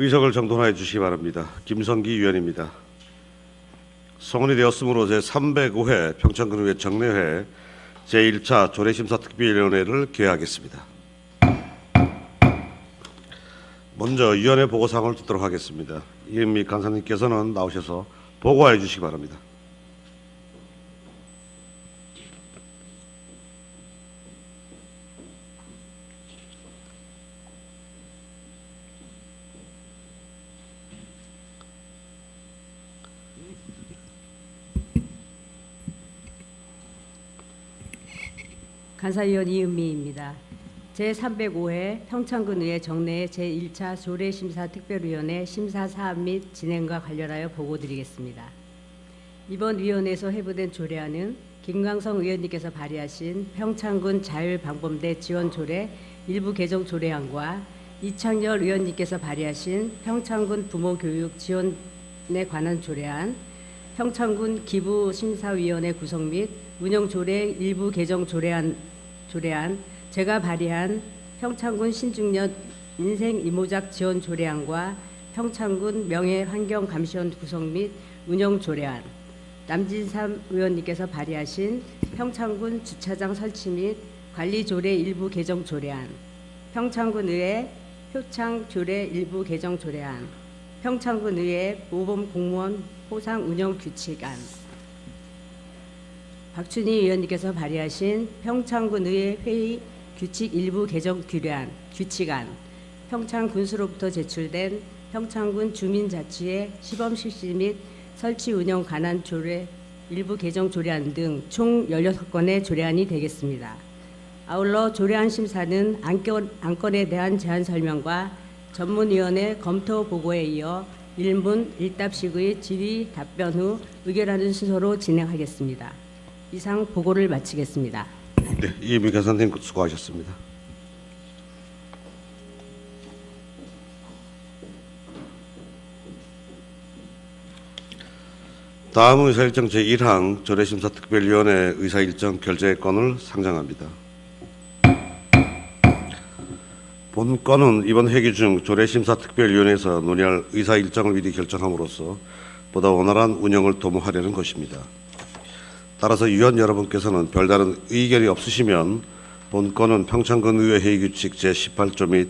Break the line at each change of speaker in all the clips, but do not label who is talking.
의석을 정돈하여 주시기 바랍니다. 김성기 위원입니다. 성원이 되었으므로 제305회 평창군의회 정례회 제1차 조례심사특별위원회를 개회하겠습니다. 먼저 위원회 보고사항을 듣도록 하겠습니다. 이은미 간사님께서는 나오셔서 보고해 주시기 바랍니다.
간사위원 이은미입니다. 제305회 평창군의회 정례 제1차 조례심사특별위원회 심사사항 및 진행과 관련하여 보고드리겠습니다. 이번 위원회에서 회부된 조례안은 김광성 의원님께서 발의하신 평창군 자율방범대 지원조례 일부 개정 조례안과 이창열 의원님께서 발의하신 평창군 부모교육 지원에 관한 조례안, 평창군 기부심사위원회 구성 및 운영조례 일부 개정 조례안, 제가 발의한 평창군 신중년 인생이모작 지원 조례안과 평창군 명예환경감시원 구성 및 운영 조례안, 남진삼 의원님께서 발의하신 평창군 주차장 설치 및 관리 조례 일부 개정 조례안, 평창군의회 표창 조례 일부 개정 조례안, 평창군의회 모범 공무원 포상 운영 규칙안, 박춘희 의원님께서 발의하신 평창군의회 회의 규칙 일부 개정 규칙안, 평창군수로부터 제출된 평창군 주민자치회 시범 실시 및 설치 운영 관한 조례 일부 개정 조례안 등 총 16건의 조례안이 되겠습니다. 아울러 조례안 심사는 안건에 대한 제안 설명과 전문위원회 검토 보고에 이어 일문 일답식의 질의 답변 후 의결하는 순서로 진행하겠습니다. 이상 보고를 마치겠습니다.
네, 이은미 간사님 수고하셨습니다. 다음 의사일정 제1항 조례심사특별위원회 의사일정 결재건을 상정합니다. 본 건은 이번 회기 중 조례심사특별위원회에서 논의할 의사일정을 미리 결정함으로써 보다 원활한 운영을 도모하려는 것입니다. 따라서 위원 여러분께서는 별다른 의견이 없으시면 본 건은 평창군의회 회의규칙 제18조 및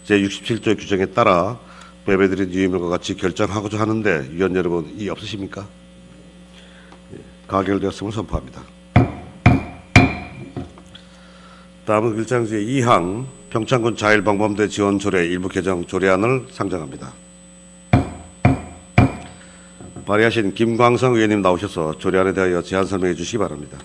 제67조 규정에 따라 배배드린 유의물과 같이 결정하고자 하는데 위원 여러분 이의 없으십니까? 가결되었음을 선포합니다. 다음은 일장 제2항 평창군 자율방범대 지원조례 일부 개정 조례안을 상정합니다. 발의하신 김광성 의원님 나오셔서 조례안에 대하여 제안 설명해 주시기 바랍니다.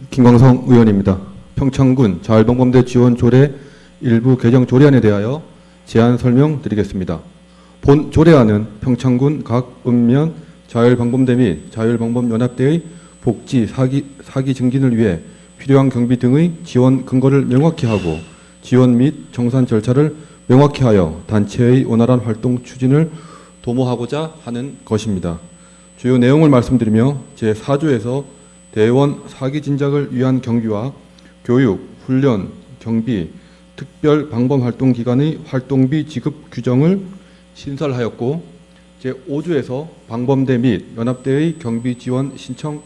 김광성 의원입니다. 평창군 자율방범대 지원 조례 일부 개정 조례안에 대하여 제안 설명드리겠습니다. 본 조례안은 평창군 각 읍면 자율방범대 및 자율방범연합대의 복지, 사기 증진을 위해 필요한 경비 등의 지원 근거를 명확히 하고 지원 및 정산 절차를 명확히 하여 단체의 원활한 활동 추진을 도모하고자 하는 것입니다. 주요 내용을 말씀드리며 제4조에서 대원 사기 진작을 위한 경비와 교육, 훈련, 경비, 특별 방범활동 기관의 활동비 지급 규정을 신설하였고 제5조에서 방범대 및 연합대의 경비 지원 신청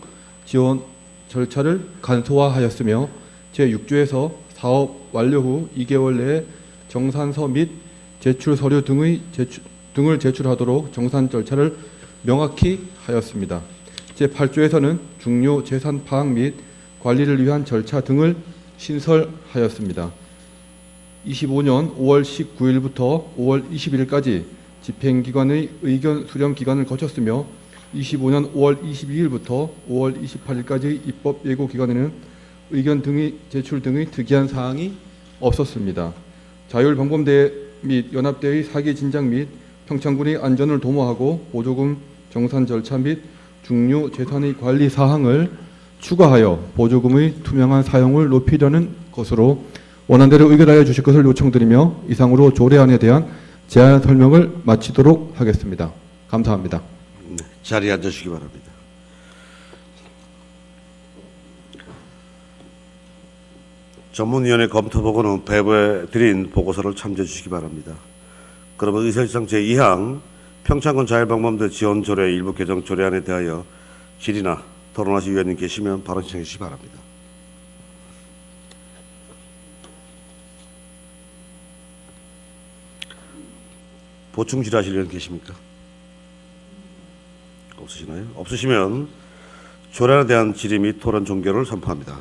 지원 절차를 간소화하였으며 제6조에서 사업 완료 후 2개월 내에 정산서 및 제출 서류 등을 제출하도록 정산 절차를 명확히 하였습니다. 제8조에서는 중요 재산 파악 및 관리를 위한 절차 등을 신설하였습니다. 25년 5월 19일부터 5월 21일까지 집행기관의 의견 수렴 기간을 거쳤으며 25년 5월 22일부터 5월 28일까지의 입법 예고 기간에는 의견 등의 제출 등의 특이한 사항이 없었습니다. 자율방범대 및 연합대의 사기 진작 및 평창군의 안전을 도모하고 보조금 정산 절차 및 중요 재산의 관리 사항을 추가하여 보조금의 투명한 사용을 높이려는 것으로 원안대로 의결하여 주실 것을 요청드리며 이상으로 조례안에 대한 제안 설명을 마치도록 하겠습니다. 감사합니다.
네, 자리에 앉으시기 바랍니다. 전문위원회 검토 보고는 배부에 드린 보고서를 참조해 주시기 바랍니다. 그러면 의사일정 제2항 평창군 자율방범대 지원 조례 일부 개정 조례안에 대하여 질의나 토론하실 위원님 계시면 발언 신청해 주시기 바랍니다. 보충 질의하실 위원 계십니까? 없으시나요? 없으시면 조례안에 대한 질의 및 토론 종결을 선포합니다.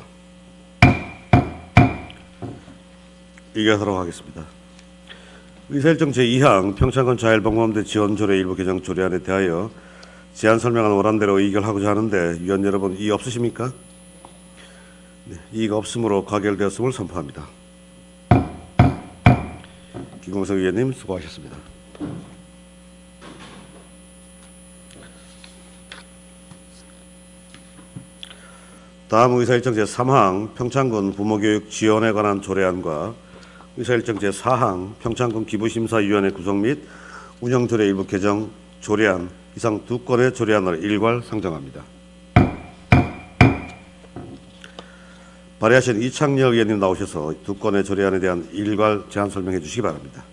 의결하도록 하겠습니다. 의사일정 제2항 평창군 자율방범대 지원조례 일부 개정 조례안에 대하여 제안 설명안 원안대로 의결하고자 하는데 위원 여러분 이의 없으십니까? 네, 이의가 없으므로 가결되었음을 선포합니다. 김광석 위원님 수고하셨습니다. 다음 의사일정 제3항 평창군 부모교육 지원에 관한 조례안과 의사일정 제4항 평창군 기부심사위원회 구성 및 운영조례 일부 개정 조례안 이상 두 건의 조례안을 일괄 상정합니다. 발의하신 이창렬 의원님 나오셔서 두 건의 조례안에 대한 일괄 제안 설명해 주시기 바랍니다.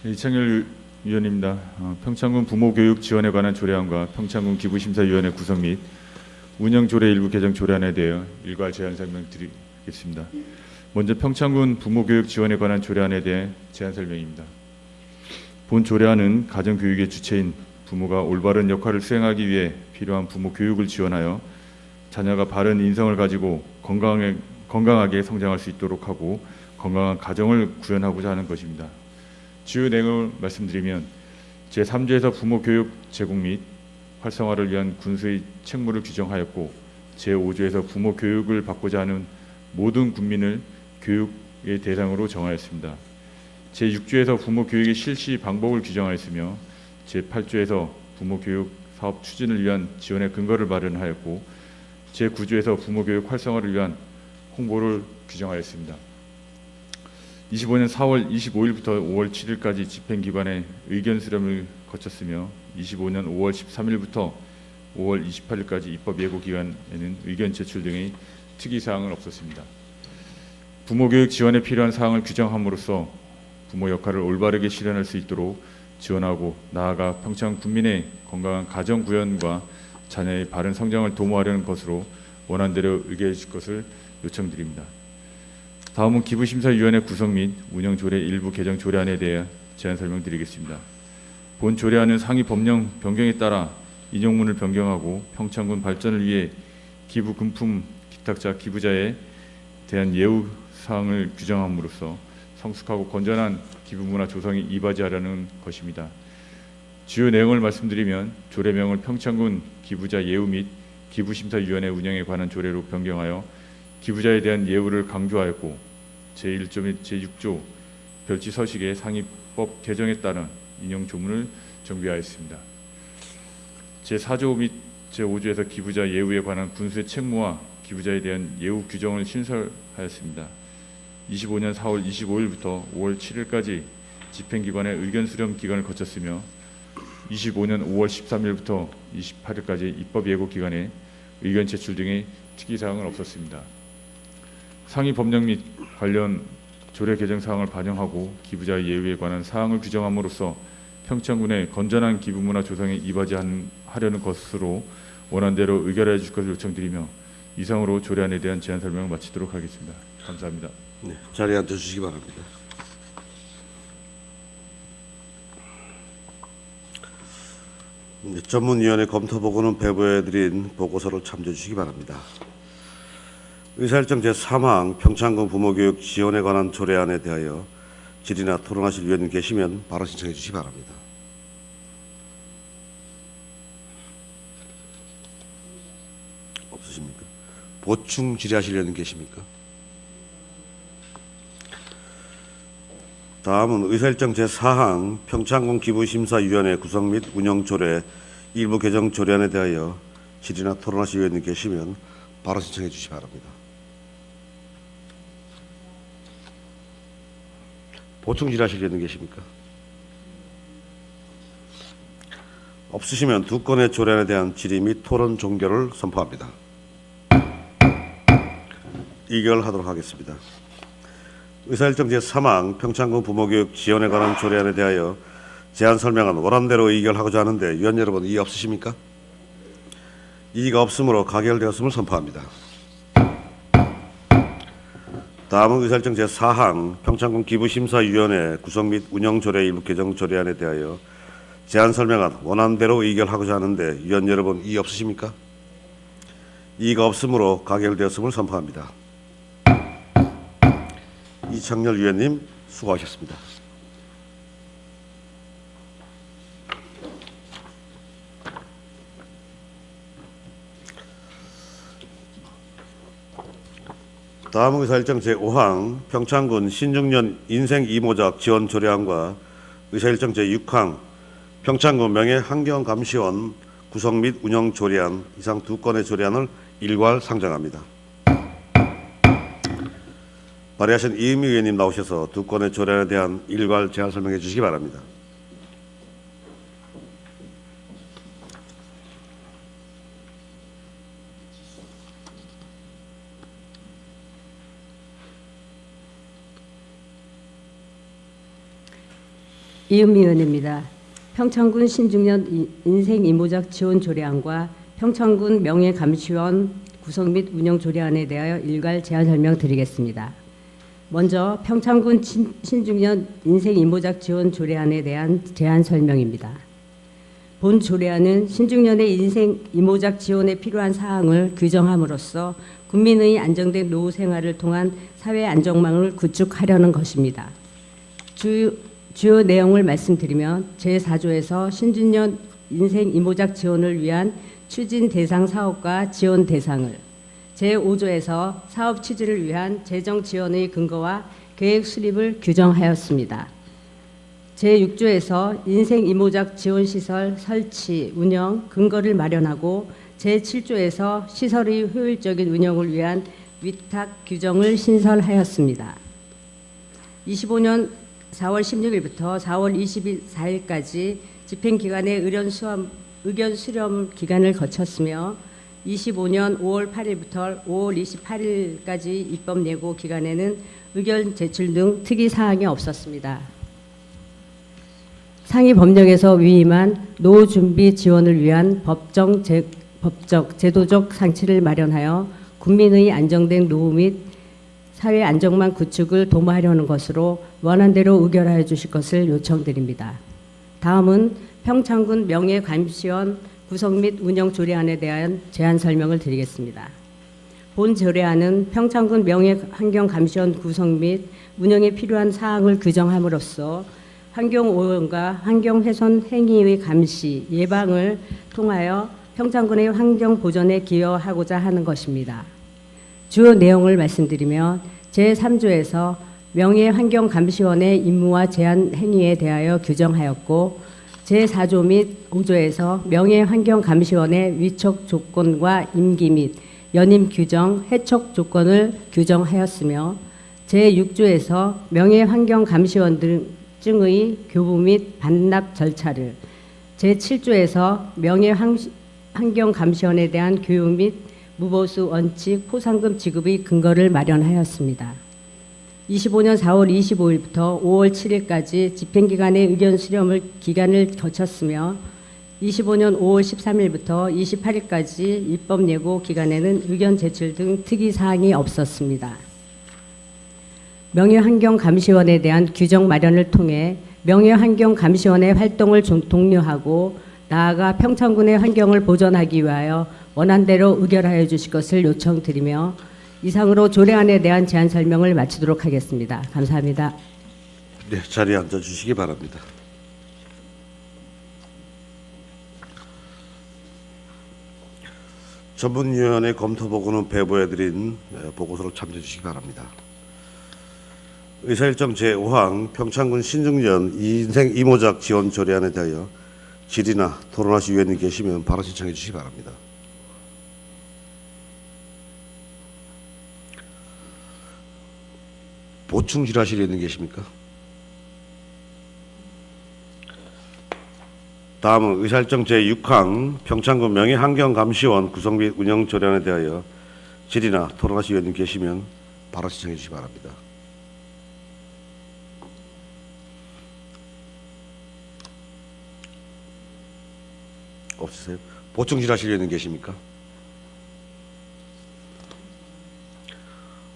이창열 위원입니다. 평창군 부모교육 지원에 관한 조례안과 평창군 기부심사위원회 구성 및 운영조례 일부 개정 조례안에 대해 일괄 제안 설명드리겠습니다. 먼저 평창군 부모교육 지원에 관한 조례안에 대해 제안 설명입니다. 본 조례안은 가정교육의 주체인 부모가 올바른 역할을 수행하기 위해 필요한 부모 교육을 지원하여 자녀가 바른 인성을 가지고 건강하게 성장할 수 있도록 하고 건강한 가정을 구현하고자 하는 것입니다. 주요 내용을 말씀드리면 제3조에서 부모 교육 제공 및 활성화를 위한 군수의 책무를 규정하였고 제5조에서 부모 교육을 받고자 하는 모든 국민을 교육의 대상으로 정하였습니다. 제6조에서 부모 교육의 실시 방법을 규정하였으며 제8조에서 부모 교육 사업 추진을 위한 지원의 근거를 마련하였고 제9조에서 부모 교육 활성화를 위한 홍보를 규정하였습니다. 25년 4월 25일부터 5월 7일까지 집행기관의 의견 수렴을 거쳤으며 25년 5월 13일부터 5월 28일까지 입법 예고 기간에는 의견 제출 등의 특이사항은 없었습니다. 부모교육 지원에 필요한 사항을 규정함으로써 부모 역할을 올바르게 실현할 수 있도록 지원하고 나아가 평창 국민의 건강한 가정 구현과 자녀의 바른 성장을 도모하려는 것으로 원안대로 의결해 줄 것을 요청드립니다. 다음은 기부심사위원회 구성 및 운영조례 일부 개정 조례안에 대해 제안 설명드리겠습니다. 본 조례안은 상위 법령 변경에 따라 인용문을 변경하고 평창군 발전을 위해 기부 금품 기탁자 기부자에 대한 예우 사항을 규정함으로써 성숙하고 건전한 기부문화 조성에 이바지하려는 것입니다. 주요 내용을 말씀드리면 조례명을 평창군 기부자 예우 및 기부심사위원회 운영에 관한 조례로 변경하여 기부자에 대한 예우를 강조하였고 제1조 및 제6조 별지 서식의 상위법 개정에 따른 인용 조문을 정비하였습니다. 제4조 및 제5조에서 기부자 예우에 관한 군수의 책무와 기부자에 대한 예우 규정을 신설하였습니다. 25년 4월 25일부터 5월 7일까지 집행기관의 의견 수렴 기간을 거쳤으며 25년 5월 13일부터 28일까지 입법 예고 기간에 의견 제출 등의 특이사항은 없었습니다. 상위 법령 및 관련 조례 개정 사항을 반영하고 기부자 예우에 관한 사항을 규정함으로써 평창군의 건전한 기부문화 조성에 이바지하려는 것으로 원안대로 의결해 주실 것을 요청드리며 이상으로 조례안에 대한 제안 설명을 마치도록 하겠습니다. 감사합니다.
네, 자리에 앉아주시기 바랍니다. 네, 전문위원회 검토 보고는 배부해드린 보고서를 참조해 주시기 바랍니다. 의사일정 제3항 평창군 부모교육 지원에 관한 조례안에 대하여 질의나 토론하실 위원님 계시면 발언 신청해 주시기 바랍니다. 없으십니까? 보충 질의하실 위원님 계십니까? 다음은 의사일정 제4항 평창군 기부심사위원회 구성 및 운영 조례 일부 개정 조례안에 대하여 질의나 토론하실 의원님 계시면 바로 신청해 주시기 바랍니다. 보충 질의하실 의원님 계십니까? 없으시면 두 건의 조례안에 대한 질의 및 토론 종결을 선포합니다. 의결하도록 하겠습니다. 의사일정 제3항 평창군 부모교육 지원에 관한 조례안에 대하여 제안 설명안 원안대로 의결하고자 하는데 위원 여러분 이의 없으십니까? 이의가 없으므로 가결되었음을 선포합니다. 다음은 의사일정 제4항 평창군 기부심사위원회 구성 및 운영 조례 일부 개정 조례안에 대하여 제안 설명안 원안대로 의결하고자 하는데 위원 여러분 이의 없으십니까? 이의가 없으므로 가결되었음을 선포합니다. 이창렬 위원님 수고하셨습니다. 다음은 의사일정 제5항 평창군 신중년 인생 이모작 지원 조례안과 의사일정 제6항 평창군 명예환경감시원 구성 및 운영 조례안 이상 두 건의 조례안을 일괄 상정합니다. 발의하신 이은미 의원님 나오셔서 두 건의 조례안에 대한 일괄 제안 설명해 주시기 바랍니다.
이은미 의원입니다. 평창군 신중년 인생 이모작 지원 조례안과 평창군 명예감시원 구성 및 운영 조례안에 대하여 일괄 제안 설명 드리겠습니다. 먼저 평창군 신중년 인생 이모작 지원 조례안에 대한 제안 설명입니다. 본 조례안은 신중년의 인생 이모작 지원에 필요한 사항을 규정함으로써 국민의 안정된 노후 생활을 통한 사회 안정망을 구축하려는 것입니다. 주요 내용을 말씀드리면 제4조에서 신중년 인생 이모작 지원을 위한 추진 대상 사업과 지원 대상을, 제5조에서 사업 추진을 위한 재정 지원의 근거와 계획 수립을 규정하였습니다. 제6조에서 인생 이모작 지원 시설 설치, 운영, 근거를 마련하고 제7조에서 시설의 효율적인 운영을 위한 위탁 규정을 신설하였습니다. 25년 4월 16일부터 4월 24일까지 집행기관의 의견 수렴 기간을 거쳤으며 25년 5월 8일부터 5월 28일까지 입법 예고 기간에는 의견 제출 등 특이 사항이 없었습니다. 상위 법령에서 위임한 노후 준비 지원을 위한 법적, 제도적 장치를 마련하여 국민의 안정된 노후 및 사회 안정망 구축을 도모하려는 것으로 원안대로 의결하여 주실 것을 요청드립니다. 다음은 평창군 명예감시원 구성 및 운영 조례안에 대한 제안 설명을 드리겠습니다. 본 조례안은 평창군 명예환경감시원 구성 및 운영에 필요한 사항을 규정함으로써 환경오염과 환경훼손 행위의 감시, 예방을 통하여 평창군의 환경 보존에 기여하고자 하는 것입니다. 주요 내용을 말씀드리면 제3조에서 명예환경감시원의 임무와 제한 행위에 대하여 규정하였고 제4조 및 5조에서 명예환경감시원의 위촉 조건과 임기 및 연임 규정, 해촉 조건을 규정하였으며 제6조에서 명예환경감시원 등의 교부 및 반납 절차를, 제7조에서 명예환경감시원에 대한 교육 및 무보수 원칙 포상금 지급의 근거를 마련하였습니다. 25년 4월 25일부터 5월 7일까지 집행기관의 의견 수렴을 기간을 거쳤으며 25년 5월 13일부터 28일까지 입법 예고 기간에는 의견 제출 등 특이 사항이 없었습니다. 명예환경감시원에 대한 규정 마련을 통해 명예환경감시원의 활동을 독려하고 나아가 평창군의 환경을 보존하기 위하여 원안대로 의결하여 주실 것을 요청드리며 이상으로 조례안에 대한 제안 설명을 마치도록 하겠습니다. 감사합니다.
네, 자리에 앉아 주시기 바랍니다. 전문위원회 검토 보고는 배부해드린 보고서를 참조해 주시기 바랍니다. 의사일정 제5항 평창군 신중년 인생 이모작 지원 조례안에 대하여 질의나 토론하실 위원님 계시면 바로 신청해 주시기 바랍니다. 보충 질의하실 위원님 계십니까? 다음은 의사일정 제6항 평창군 명예환경감시원 구성 및 운영 조례안에 대하여 질의나 토론하실 위원님 계시면 바로 신청해 주시기 바랍니다. 없으세요? 보충 질의하실 위원님 계십니까?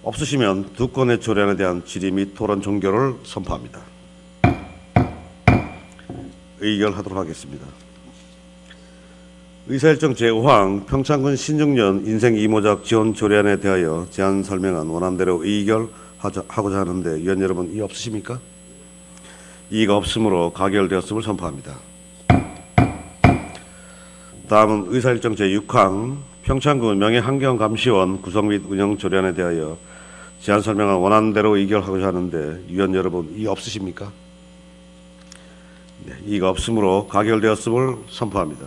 없으시면 두 건의 조례안에 대한 질의 및 토론 종결을 선포합니다. 의결하도록 하겠습니다. 의사일정 제5항 평창군 신중년 인생 이모작 지원 조례안에 대하여 제안 설명안 원안대로 의결하고자 하는데 위원 여러분 이의 없으십니까? 이의가 없으므로 가결되었음을 선포합니다. 다음은 의사일정 제6항 평창군 명예환경감시원 구성 및 운영 조례안에 대하여 제안 설명안 원안대로 의결하고자 하는데 위원 여러분 이의 없으십니까? 네, 이의가 없으므로 가결되었음을 선포합니다.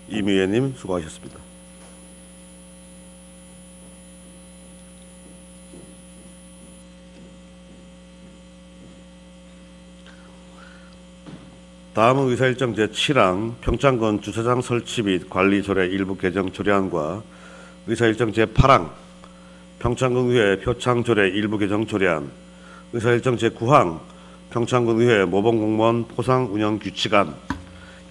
임 의원님 수고하셨습니다. 다음은 의사일정 제7항 평창군 주차장 설치 및 관리 조례 일부 개정 조례안과 의사일정 제8항 평창군 의회 표창 조례 일부 개정 조례안, 의사일정 제9항 평창군 의회 모범공무원 포상 운영 규칙안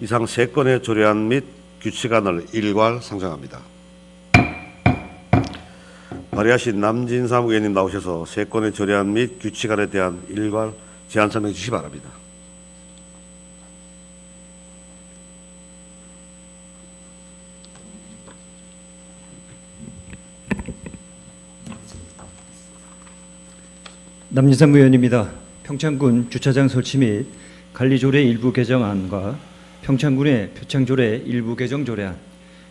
이상 세 건의 조례안 및 규칙안을 일괄 상정합니다. 발의하신 남진삼 의원님 나오셔서 세 건의 조례안 및 규칙안에 대한 일괄 제안 설명해 주시기 바랍니다.
남진삼 의원입니다. 평창군 주차장 설치 및 관리조례 일부 개정안과 평창군의 표창조례 일부 개정 조례안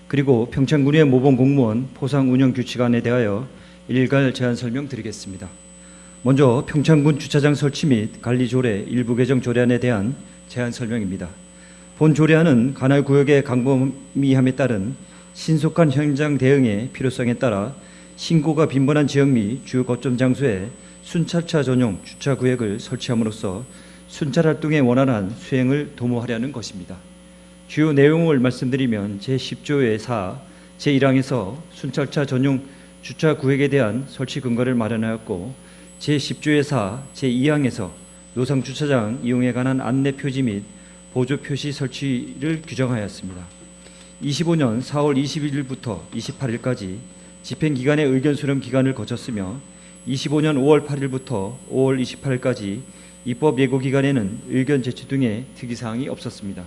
그리고 평창군의 모범공무원 포상 운영 규칙안에 대하여 일괄 제안 설명드리겠습니다. 먼저 평창군 주차장 설치 및 관리조례 일부 개정 조례안에 대한 제안 설명입니다. 본 조례안은 관할 구역의 광범위함에 따른 신속한 현장 대응의 필요성에 따라 신고가 빈번한 지역 및 주요 거점 장소에 순찰차 전용 주차 구역을 설치함으로써 순찰 활동의 원활한 수행을 도모하려는 것입니다. 주요 내용을 말씀드리면 제10조의 4, 제1항에서 순찰차 전용 주차 구역에 대한 설치 근거를 마련하였고 제10조의 4, 제2항에서 노상 주차장 이용에 관한 안내 표지 및 보조 표시 설치를 규정하였습니다. 25년 4월 21일부터 28일까지 집행 기간의 의견 수렴 기간을 거쳤으며 25년 5월 8일부터 5월 28일까지 입법 예고 기간에는 의견 제출 등의 특이사항이 없었습니다.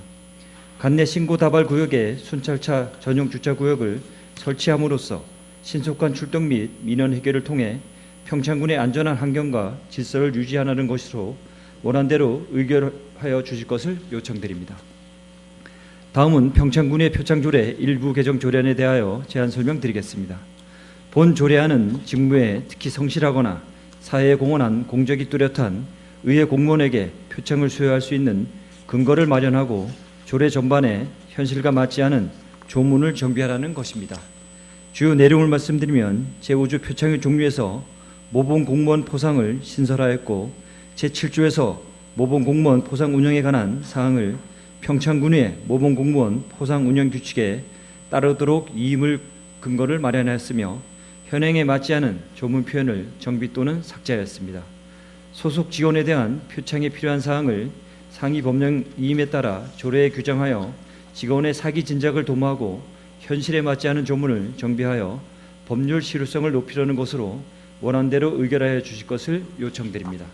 관내 신고 다발 구역에 순찰차 전용 주차 구역을 설치함으로써 신속한 출동 및 민원 해결을 통해 평창군의 안전한 환경과 질서를 유지하는 것으로 원안대로 의결하여 주실 것을 요청드립니다. 다음은 평창군의 표창조례 일부 개정 조례안에 대하여 제안 설명드리겠습니다. 본 조례안은 직무에 특히 성실하거나 사회에 공헌한 공적이 뚜렷한 의회 공무원에게 표창을 수여할 수 있는 근거를 마련하고 조례 전반에 현실과 맞지 않은 조문을 정비하라는 것입니다. 주요 내용을 말씀드리면 제5조 표창의 종류에서 모범 공무원 포상을 신설하였고 제7조에서 모범 공무원 포상 운영에 관한 사항을 평창군의 모범 공무원 포상 운영 규칙에 따르도록 이임을 근거를 마련하였으며 현행에 맞지 않은 조문 표현을 정비 또는 삭제하였습니다. 소속 직원에 대한 표창에 필요한 사항을 상위 법령 이임에 따라 조례에 규정하여 직원의 사기 진작을 도모하고 현실에 맞지 않은 조문을 정비하여 법률 실효성을 높이려는 것으로 원안대로 의결하여 주실 것을 요청드립니다.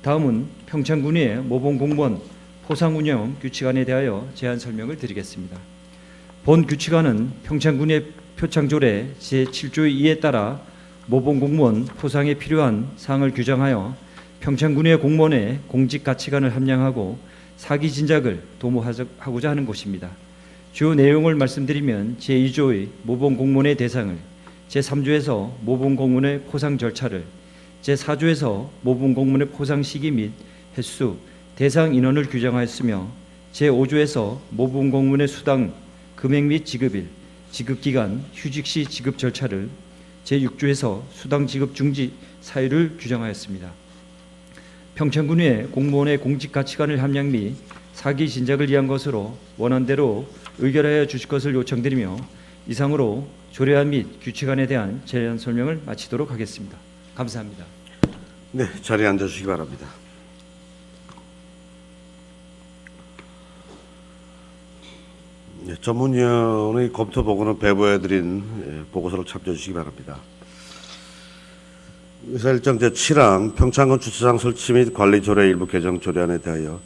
다음은 평창군의 모범 공무원 포상 운영 규칙안에 대하여 제안 설명을 드리겠습니다. 본 규칙안은 평창군의 표창조례 제7조 2에 따라 모범 공무원 포상에 필요한 사항을 규정하여 평창군의 공무원의 공직 가치관을 함양하고 사기 진작을 도모하고자 하는 것입니다. 주요 내용을 말씀드리면 제2조의 모범 공무원의 대상을, 제3조에서 모범 공무원의 포상 절차를, 제4조에서 모분 공문의 포상 시기 및 횟수, 대상 인원을 규정하였으며 제5조에서 모분 공문의 수당, 금액 및 지급일, 지급기간, 휴직시 지급 절차를 제6조에서 수당 지급 중지 사유를 규정하였습니다. 평창군의 공무원의 공직 가치관을 함양 및 사기 진작을 위한 것으로 원안대로 의결하여 주실 것을 요청드리며 이상으로 조례안 및 규칙안에 대한 제안 설명을 마치도록 하겠습니다. 감사합니다.
네, 자리에 앉아주시기 바랍니다. 네, 전문위원의 검토 보고는 배부해드린 보고서를 참조해 주시기 바랍니다. 의사일정 제7항 평창군 주차장 설치 및 관리 조례 일부 개정 조례안에 대하여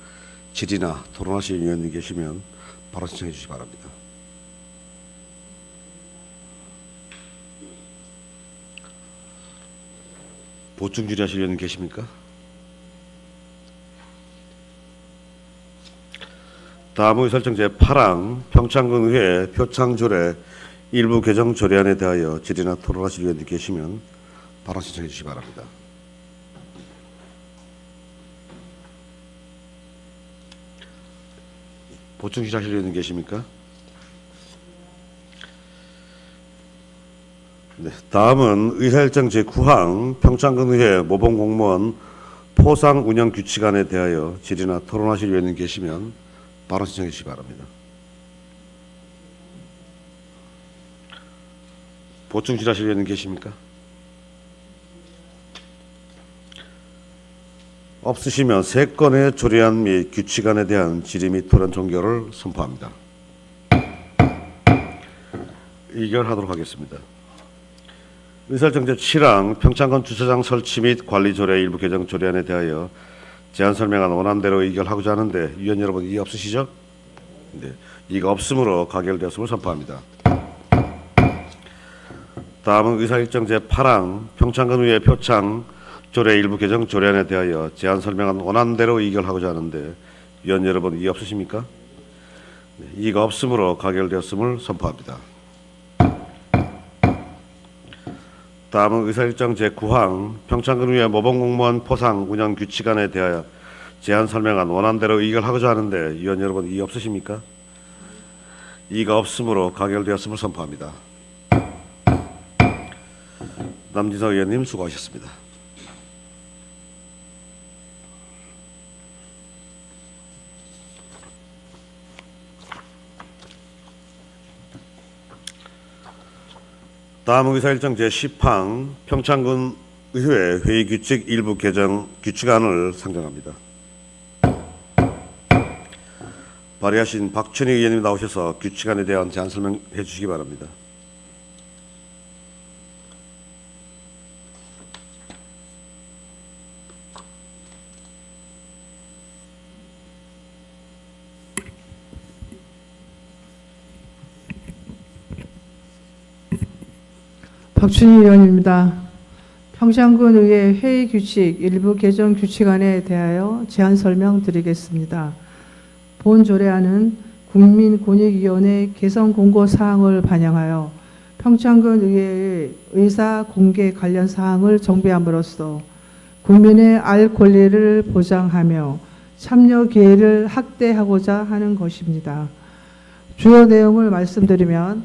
질의나 토론하실 위원님 계시면 바로 신청해 주시기 바랍니다. 보충 질의하실 위원님 계십니까? 다음은 의사일정 제8항 평창군 의회 표창조례 일부 개정 조례안에 대하여 질의나 토론하실 위원님 계시면 바로 신청해 주시기 바랍니다. 보충 질의하실 위원님 계십니까? 네, 다음은 의사일정 제9항 평창군 의회 모범공무원 포상 운영 규칙안에 대하여 질의나 토론하실 위원님 계시면 바로 신청해 주시기 바랍니다. 보충 질의하실 위원님 계십니까? 없으시면 세 건의 조례안 및 규칙안에 대한 질의 및 토론 종결을 선포합니다. 의결하도록 하겠습니다. 의사일정 제7항 평창군 주차장 설치 및 관리 조례 일부 개정 조례안에 대하여 제안 설명안 원안대로 의결하고자 하는데 위원 여러분 이의 없으시죠? 네, 이가 없으므로 가결되었음을 선포합니다. 다음은 의사일정 제8항 평창군 의회 표창 조례 일부 개정 조례안에 대하여 제안 설명안 원안대로 의결하고자 하는데 위원 여러분 이의 없으십니까? 네, 이가 없으므로 가결되었음을 선포합니다. 다음은 의사일정 제9항 평창군 의회 모범공무원 포상 운영 규칙안에 대하여 제안 설명안 원안대로 의결하고자 하는데 위원 여러분 이의 없으십니까? 이가 없으므로 가결되었음을 선포합니다. 남진석 의원님 수고하셨습니다. 다음은 의사일정 제10항 평창군 의회 회의 규칙 일부 개정 규칙안을 상정합니다. 발의하신 박춘희 의원님 나오셔서 규칙안에 대한 제안 설명해 주시기 바랍니다.
박춘희 의원입니다. 평창군 의회 회의 규칙 일부 개정 규칙안에 대하여 제안 설명드리겠습니다. 본 조례안은 국민권익위원회 개선 공고 사항을 반영하여 평창군 의회의 의사 공개 관련 사항을 정비함으로써 국민의 알 권리를 보장하며 참여 기회를 확대하고자 하는 것입니다. 주요 내용을 말씀드리면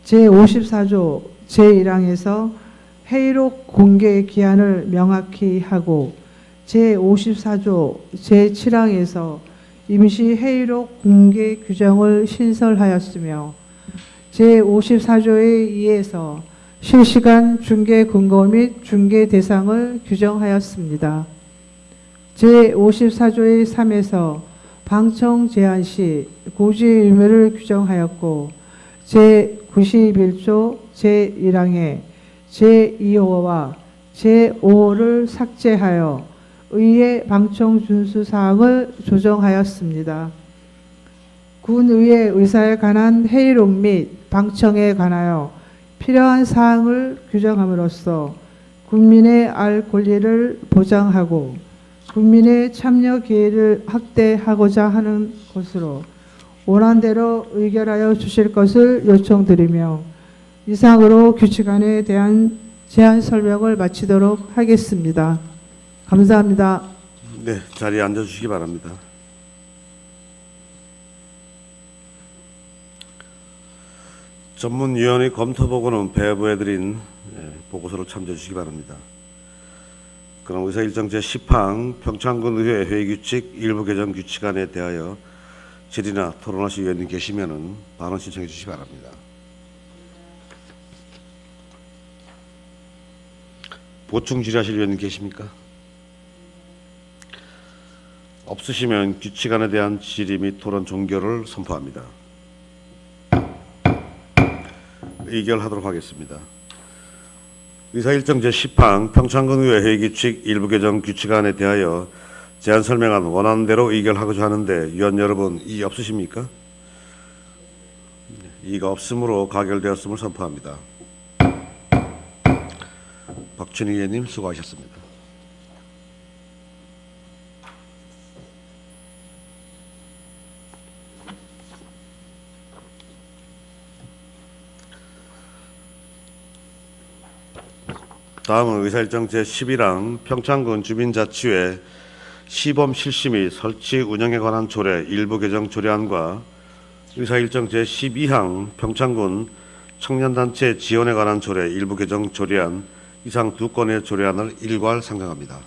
제54조 제1항에서 회의록 공개 기한을 명확히 하고 제54조 제7항에서 임시 회의록 공개 규정을 신설하였으며 제54조에 의해서 실시간 중개 근거 및 중개 대상을 규정하였습니다. 제54조의 3에서 방청 제한 시 고지 의무를 규정하였고 제91조 제1항에 제2호와 제5호를 삭제하여 의회 방청 준수 사항을 조정하였습니다. 군의회 의사에 관한 회의록 및 방청에 관하여 필요한 사항을 규정함으로써 국민의 알 권리를 보장하고 국민의 참여 기회를 확대하고자 하는 것으로 원안대로 의결하여 주실 것을 요청드리며 이상으로 규칙안에 대한 제안 설명을 마치도록 하겠습니다. 감사합니다.
네, 자리에 앉아주시기 바랍니다. 전문위원회 검토보고는 배부해드린 보고서를 참조해 주시기 바랍니다. 그럼 의사일정 제10항 평창군의회 회의규칙 일부 개정 규칙안에 대하여 질의나 토론하실 위원님 계시면 발언 신청해 주시기 바랍니다. 보충 질의하실 위원님 계십니까? 없으시면 규칙안에 대한 질의 및 토론 종결을 선포합니다. 의결하도록 하겠습니다. 의사일정 제10항 평창군의회 회의규칙 일부 개정 규칙안에 대하여 제안 설명안 원하는 대로 의결하고자 하는데 위원 여러분 이의 없으십니까? 이의가 없으므로 가결되었음을 선포합니다. 박준희 의원님 수고하셨습니다. 다음은 의사일정 제11항 평창군 주민자치회 시범 실시 및 설치 운영에 관한 조례 일부 개정 조례안과 의사일정 제12항 평창군 청년단체 지원에 관한 조례 일부 개정 조례안 이상 두 건의 조례안을 일괄 상정합니다.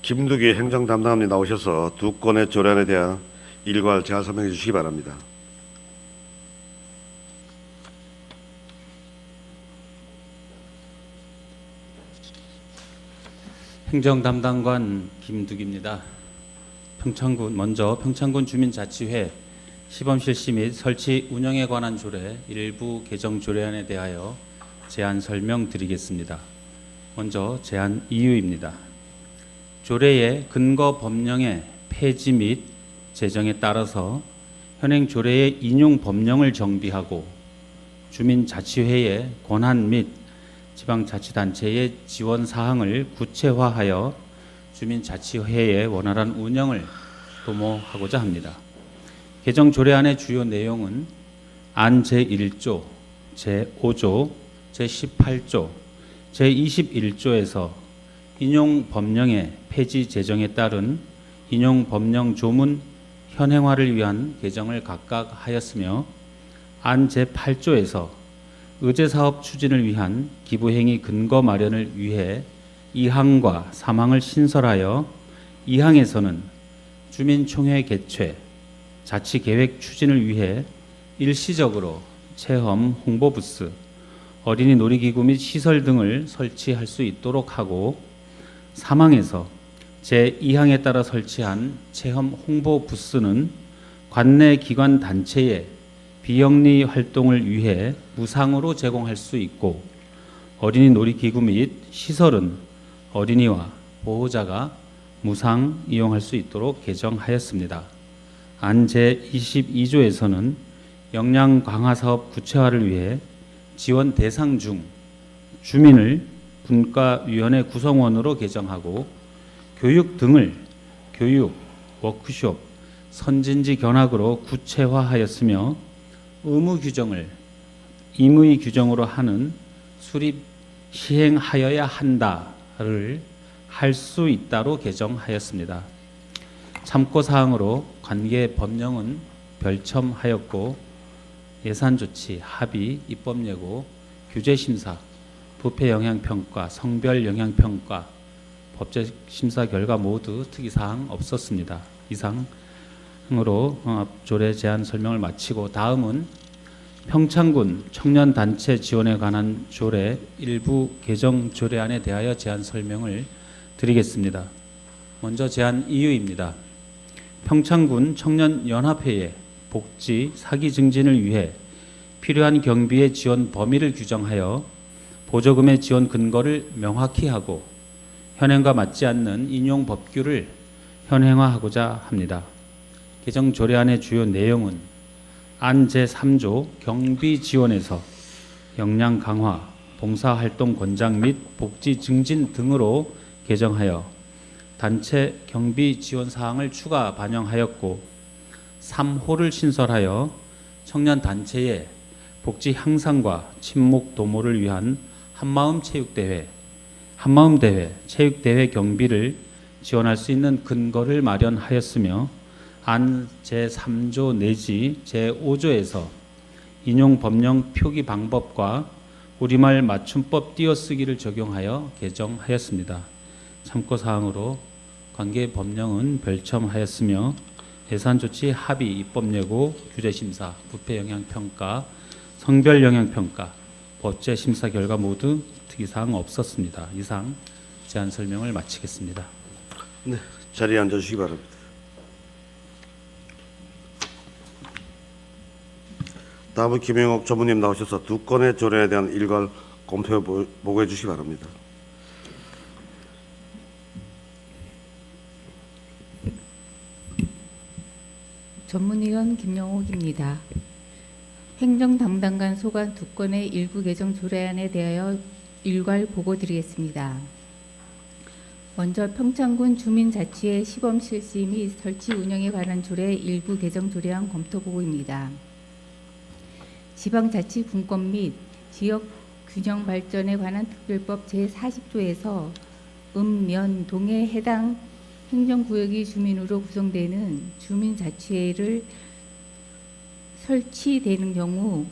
김두기 행정담당관님 나오셔서 두 건의 조례안에 대한 일괄 제안 설명해 주시기 바랍니다.
행정담당관 김두기입니다. 먼저 평창군 주민자치회 시범실시 및 설치 운영에 관한 조례 일부 개정 조례안에 대하여 제안 설명드리겠습니다. 먼저 제안 이유입니다. 조례의 근거 법령의 폐지 및 제정에 따라서 현행 조례의 인용 법령을 정비하고 주민자치회의 권한 및 지방자치단체의 지원 사항을 구체화하여 주민자치회의 원활한 운영을 도모하고자 합니다. 개정 조례안의 주요 내용은 안 제1조, 제5조, 제18조, 제21조에서 인용 법령의 폐지 제정에 따른 인용 법령 조문 현행화를 위한 개정을 각각 하였으며 안 제8조에서 의제사업 추진을 위한 기부행위 근거 마련을 위해 2항과 3항을 신설하여 2항에서는 주민총회 개최, 자치계획 추진을 위해 일시적으로 체험 홍보부스, 어린이 놀이기구 및 시설 등을 설치할 수 있도록 하고 3항에서 제2항에 따라 설치한 체험 홍보부스는 관내 기관 단체에 비영리 활동을 위해 무상으로 제공할 수 있고 어린이 놀이기구 및 시설은 어린이와 보호자가 무상 이용할 수 있도록 개정하였습니다. 안 제22조에서는 역량 강화 사업 구체화를 위해 지원 대상 중 주민을 분과위원회 구성원으로 개정하고 교육 등을 교육, 워크숍, 선진지 견학으로 구체화하였으며 의무 규정을 임의 규정으로 하는 수립 시행하여야 한다를 할 수 있다로 개정하였습니다. 참고 사항으로 관계 법령은 별첨하였고 예산 조치, 합의, 입법 예고, 규제 심사, 부패 영향 평가, 성별 영향 평가, 법제 심사 결과 모두 특이 사항 없었습니다. 이상으로 조례 제안 설명을 마치고 다음은 평창군 청년단체 지원에 관한 조례 일부 개정 조례안에 대하여 제안 설명을 드리겠습니다. 먼저 제안 이유입니다. 평창군 청년연합회의 복지, 사기 증진을 위해 필요한 경비의 지원 범위를 규정하여 보조금의 지원 근거를 명확히 하고 현행과 맞지 않는 인용 법규를 현행화하고자 합니다. 개정 조례안의 주요 내용은 안 제3조 경비 지원에서 역량 강화, 봉사활동 권장 및 복지 증진 등으로 개정하여 단체 경비 지원 사항을 추가 반영하였고 3호를 신설하여 청년 단체의 복지 향상과 친목 도모를 위한 한마음 체육대회 경비를 지원할 수 있는 근거를 마련하였으며 안 제3조 내지 제5조에서 인용 법령 표기 방법과 우리말 맞춤법 띄어쓰기를 적용하여 개정하였습니다. 참고사항으로 관계 법령은 별첨하였으며 예산조치 합의 입법 예고 규제심사 부패 영향평가 성별 영향평가 법제 심사 결과 모두 특이사항 없었습니다. 이상 제안 설명을 마치겠습니다.
네, 자리에 앉아주시기 바랍니다. 다음은 김영옥 전무님 나오셔서 두 건의 조례에 대한 일괄 검토 보고해 주시기 바랍니다.
전문위원 김영옥입니다. 행정담당관 소관 두 건의 일부 개정 조례안에 대하여 일괄 보고드리겠습니다. 먼저 평창군 주민자치의 시범 실시 및 설치 운영에 관한 조례 일부 개정 조례안 검토 보고입니다. 지방자치분권 및 지역 균형 발전에 관한 특별법 제40조에서 면, 동에 해당 행정구역이 주민으로 구성되는 주민자치회를 설치되는 경우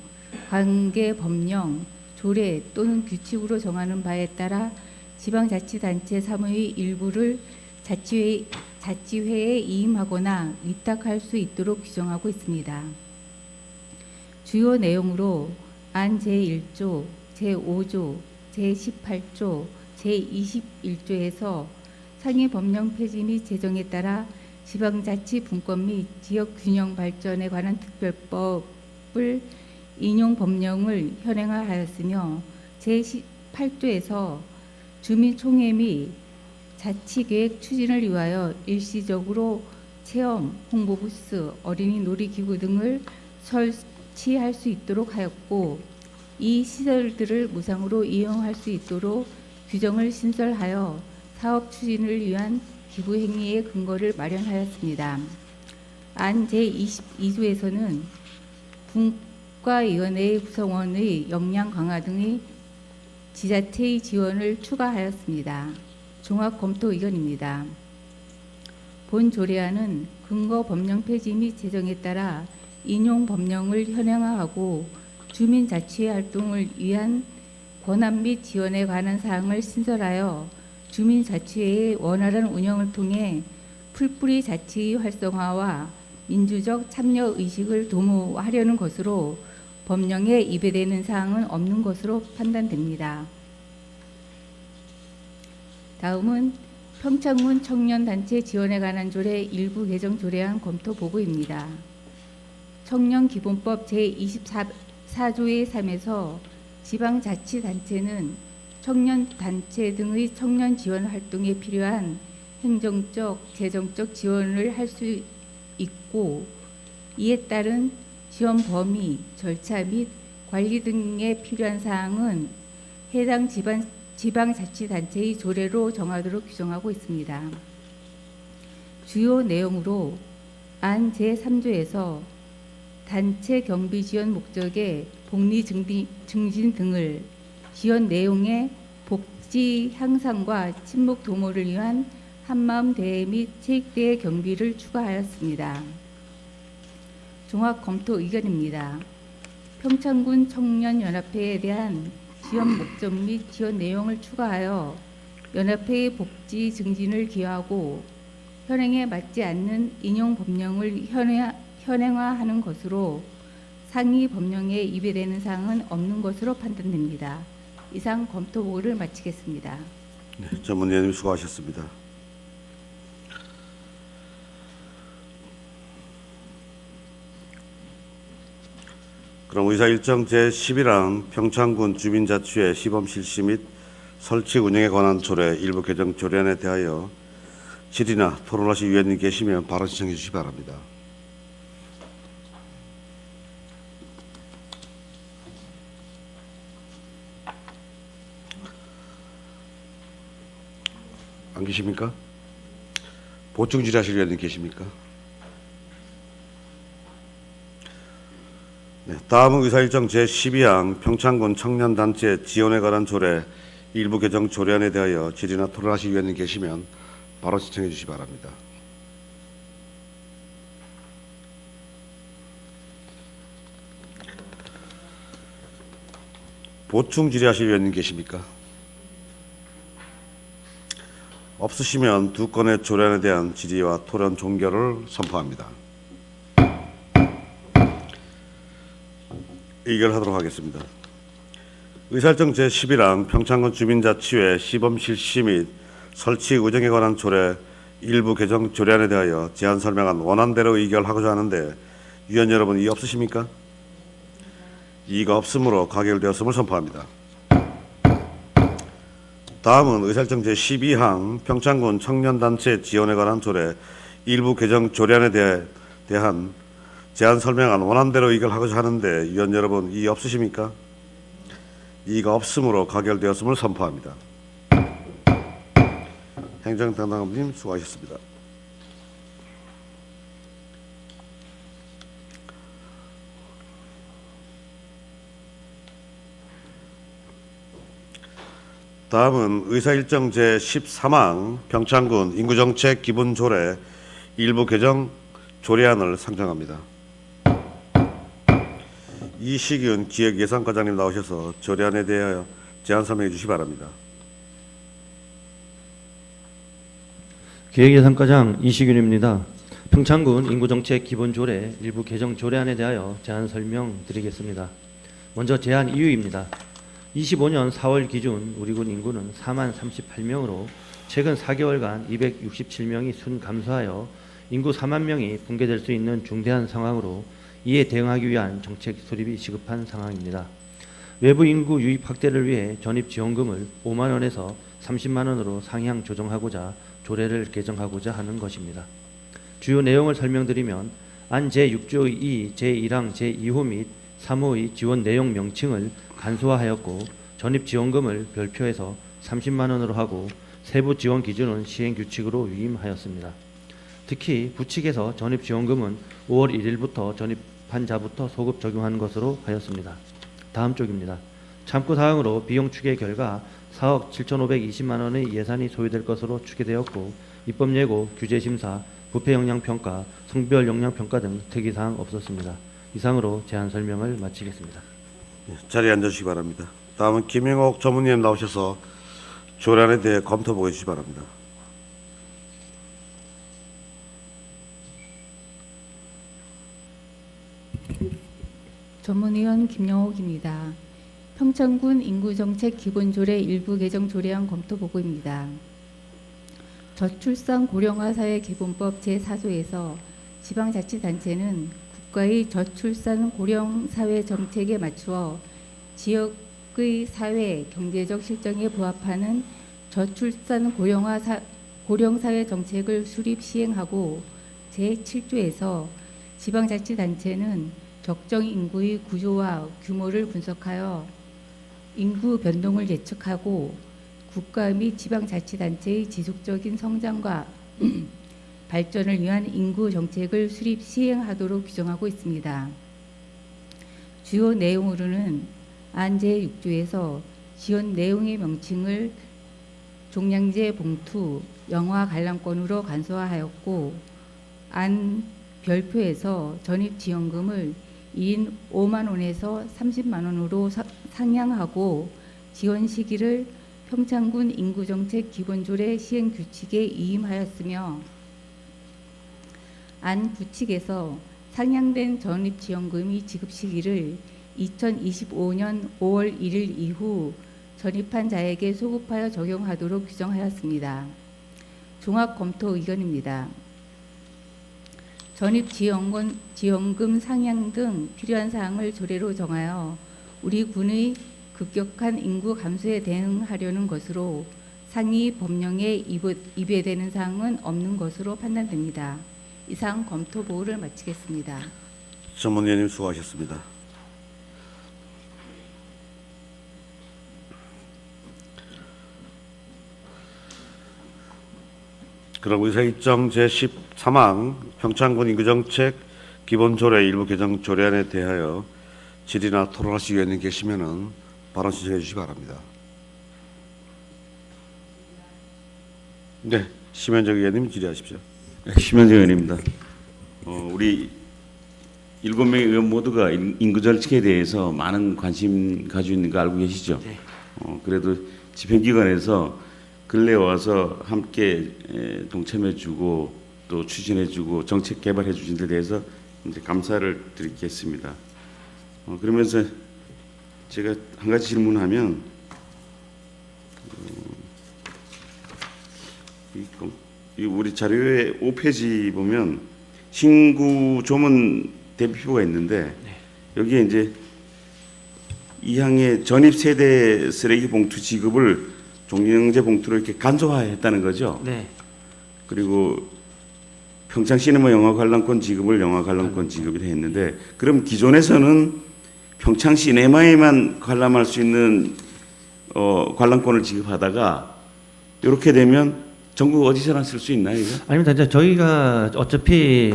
관계 법령, 조례 또는 규칙으로 정하는 바에 따라 지방자치단체 사무의 일부를 자치회에 이임하거나 위탁할 수 있도록 규정하고 있습니다. 주요 내용으로 안 제1조, 제5조, 제18조, 제21조에서 상위 법령 폐지 및 제정에 따라 지방자치 분권 및 지역 균형 발전에 관한 특별법을 인용 법령을 현행화하였으며 제18조에서 주민총회 및 자치계획 추진을 위하여 일시적으로 체험, 홍보부스, 어린이 놀이기구 등을 설치할 수 있도록 하였고 이 시설들을 무상으로 이용할 수 있도록 규정을 신설하여 사업 추진을 위한 기부 행위의 근거를 마련하였습니다. 안 제22조에서는 분과위원회 구성원의 역량 강화 등의 지자체의 지원을 추가하였습니다. 종합 검토 의견입니다. 본 조례안은 근거 법령 폐지 및 제정에 따라 인용 법령을 현행화하고 주민자치회 활동을 위한 권한 및 지원에 관한 사항을 신설하여 주민자치회의 원활한 운영을 통해 풀뿌리 자치의 활성화와 민주적 참여 의식을 도모하려는 것으로 법령에 위배되는 사항은 없는 것으로 판단됩니다. 다음은 평창군 청년단체 지원에 관한 조례 일부 개정 조례안 검토 보고입니다. 청년기본법 제24조의 3에서 지방자치단체는 청년단체 등의 청년 지원 활동에 필요한 행정적, 재정적 지원을 할 수 있고 이에 따른 지원 범위, 절차 및 관리 등에 필요한 사항은 해당 지방자치단체의 조례로 정하도록 규정하고 있습니다. 주요 내용으로 안 제3조에서 단체 경비 지원 목적의 복리 증진 등을 지원 내용의 복지 향상과 친목 도모를 위한 한마음 대회 및 체육대회 경비를 추가하였습니다. 종합 검토 의견입니다. 평창군 청년연합회에 대한 지원 목적 및 지원 내용을 추가하여 연합회의 복지 증진을 기여하고 현행에 맞지 않는 인용 법령을 현행화하는 것으로 상위 법령에 위배되는 사항은 없는 것으로 판단됩니다. 이상 검토 보고를 마치겠습니다.
네, 전문위원님 수고하셨습니다. 그럼 의사 일정 제11항 평창군 주민자치회 시범 실시 및 설치 운영에 관한 조례 일부 개정 조례안에 대하여 질의나 토론하실 위원님 계시면 발언 신청해 주시기 바랍니다. 안 계십니까? 보충 질의하실 위원님 계십니까? 네, 다음은 의사일정 제12항 평창군 청년단체 지원에 관한 조례 일부 개정 조례안에 대하여 질의나 토론하실 위원님 계시면 바로 시청해 주시기 바랍니다. 보충 질의하실 위원님 계십니까? 없으시면 두 건의 조례안에 대한 질의와 토론 종결을 선포합니다. 의결하도록 하겠습니다. 의사일정 제11항 평창군 주민자치회 시범 실시 및 설치 의정에 관한 조례 일부 개정 조례안에 대하여 제안 설명안 원안대로 의결하고자 하는데 위원 여러분 이의 없으십니까? 이의가 없으므로 가결되었음을 선포합니다. 다음은 의사일정 제12항 평창군 청년단체 지원에 관한 조례 일부 개정 조례안에 대한 제안 설명안 원안대로 의결하고자 하는데 위원 여러분 이의 없으십니까? 이의가 없으므로 가결되었음을 선포합니다. 행정당당님 수고하셨습니다. 다음은 의사일정 제13항 평창군 인구정책 기본조례 일부 개정 조례안을 상정합니다. 이시균 기획예산과장님 나오셔서 조례안에 대하여 제안 설명해 주시기 바랍니다.
기획예산과장 이시균입니다. 평창군 인구정책 기본조례 일부 개정 조례안에 대하여 제안 설명드리겠습니다. 먼저 제안 이유입니다. 25년 4월 기준 우리 군 인구는 4만 38명으로 최근 4개월간 267명이 순 감소하여 인구 4만 명이 붕괴될 수 있는 중대한 상황으로 이에 대응하기 위한 정책 수립이 시급한 상황입니다. 외부 인구 유입 확대를 위해 전입지원금을 5만 원에서 30만 원으로 상향 조정하고자 조례를 개정하고자 하는 것입니다. 주요 내용을 설명드리면 안 제6조의 2, 제1항 제2호 및 3호의 지원 내용 명칭을 간소화하였고 전입지원금을 별표해서 30만 원으로 하고 세부 지원 기준은 시행규칙으로 위임하였습니다. 특히 부칙에서 전입지원금은 5월 1일부터 전입한 자부터 소급 적용하는 것으로 하였습니다. 다음 쪽입니다. 참고사항으로 비용 추계 결과 4억 7,520만 원의 예산이 소요될 것으로 추계되었고 입법예고, 규제심사, 부패영향평가, 성별 영향평가 등 특이사항 없었습니다. 이상으로 제안 설명을 마치겠습니다.
자리에 앉으시기 바랍니다. 다음은 김영옥 전문위원 나오셔서 조례안에 대해 검토해 주시기 바랍니다.
전문위원 김영옥입니다. 평창군 인구정책 기본조례 일부 개정 조례안 검토보고입니다. 저출산 고령화 사회 기본법 제4조에서 지방자치단체는 국가의 저출산 고령 사회 정책에 맞추어 지역의 사회 경제적 실정에 부합하는 저출산 고령 사회 정책을 수립 시행하고 제7조에서 지방자치단체는 적정 인구의 구조와 규모를 분석하여 인구 변동을 예측하고 국가 및 지방자치단체의 지속적인 성장과 발전을 위한 인구 정책을 수립 시행하도록 규정하고 있습니다. 주요 내용으로는 안 제6조에서 지원 내용의 명칭을 종량제 봉투, 영화 관람권으로 간소화하였고 안 별표에서 전입지원금을 2인 5만 원에서 30만 원으로 상향하고 지원 시기를 평창군 인구정책 기본조례 시행규칙에 위임하였으며 안 부칙에서 상향된 전입지원금의 지급 시기를 2025년 5월 1일 이후 전입한 자에게 소급하여 적용하도록 규정하였습니다. 종합검토 의견입니다. 전입지원금 상향 등 필요한 사항을 조례로 정하여 우리 군의 급격한 인구 감소에 대응하려는 것으로 상위 법령에 위배되는 사항은 없는 것으로 판단됩니다. 이상 검토 보고를 마치겠습니다.
전문위원님 수고하셨습니다. 그럼 의사일정 제13항 평창군 인구정책 기본조례 일부 개정 조례안에 대하여 질의나 토론하실 의원님 계시면은 발언 신청해 주시기 바랍니다. 네, 심현정 의원님 질의하십시오.
심현정 의원입니다. 우리 7명의 의원 모두가 인구 정책에 대해서 많은 관심 가지고 있는 거 알고 계시죠?
네.
그래도 집행기관에서 근래 와서 함께 동참해주고 또 추진해주고 정책 개발해주신 데 대해서 이제 감사를 드리겠습니다. 그러면서 제가 한 가지 질문하면 우리 자료의 5페이지 보면 신구 조문 대표가 있는데 여기에 이제 이항의 전입 세대 쓰레기 봉투 지급을 종량제 봉투로 이렇게 간소화했다는 거죠.
네.
그리고 평창 시네마 영화 관람권 지급을 영화 관람권 지급을 했는데 그럼 기존에서는 평창 시네마에만 관람할 수 있는 관람권을 지급하다가 이렇게 되면 전국 어디서나 쓸 수 있나요? 이거?
아닙니다. 이제 저희가 어차피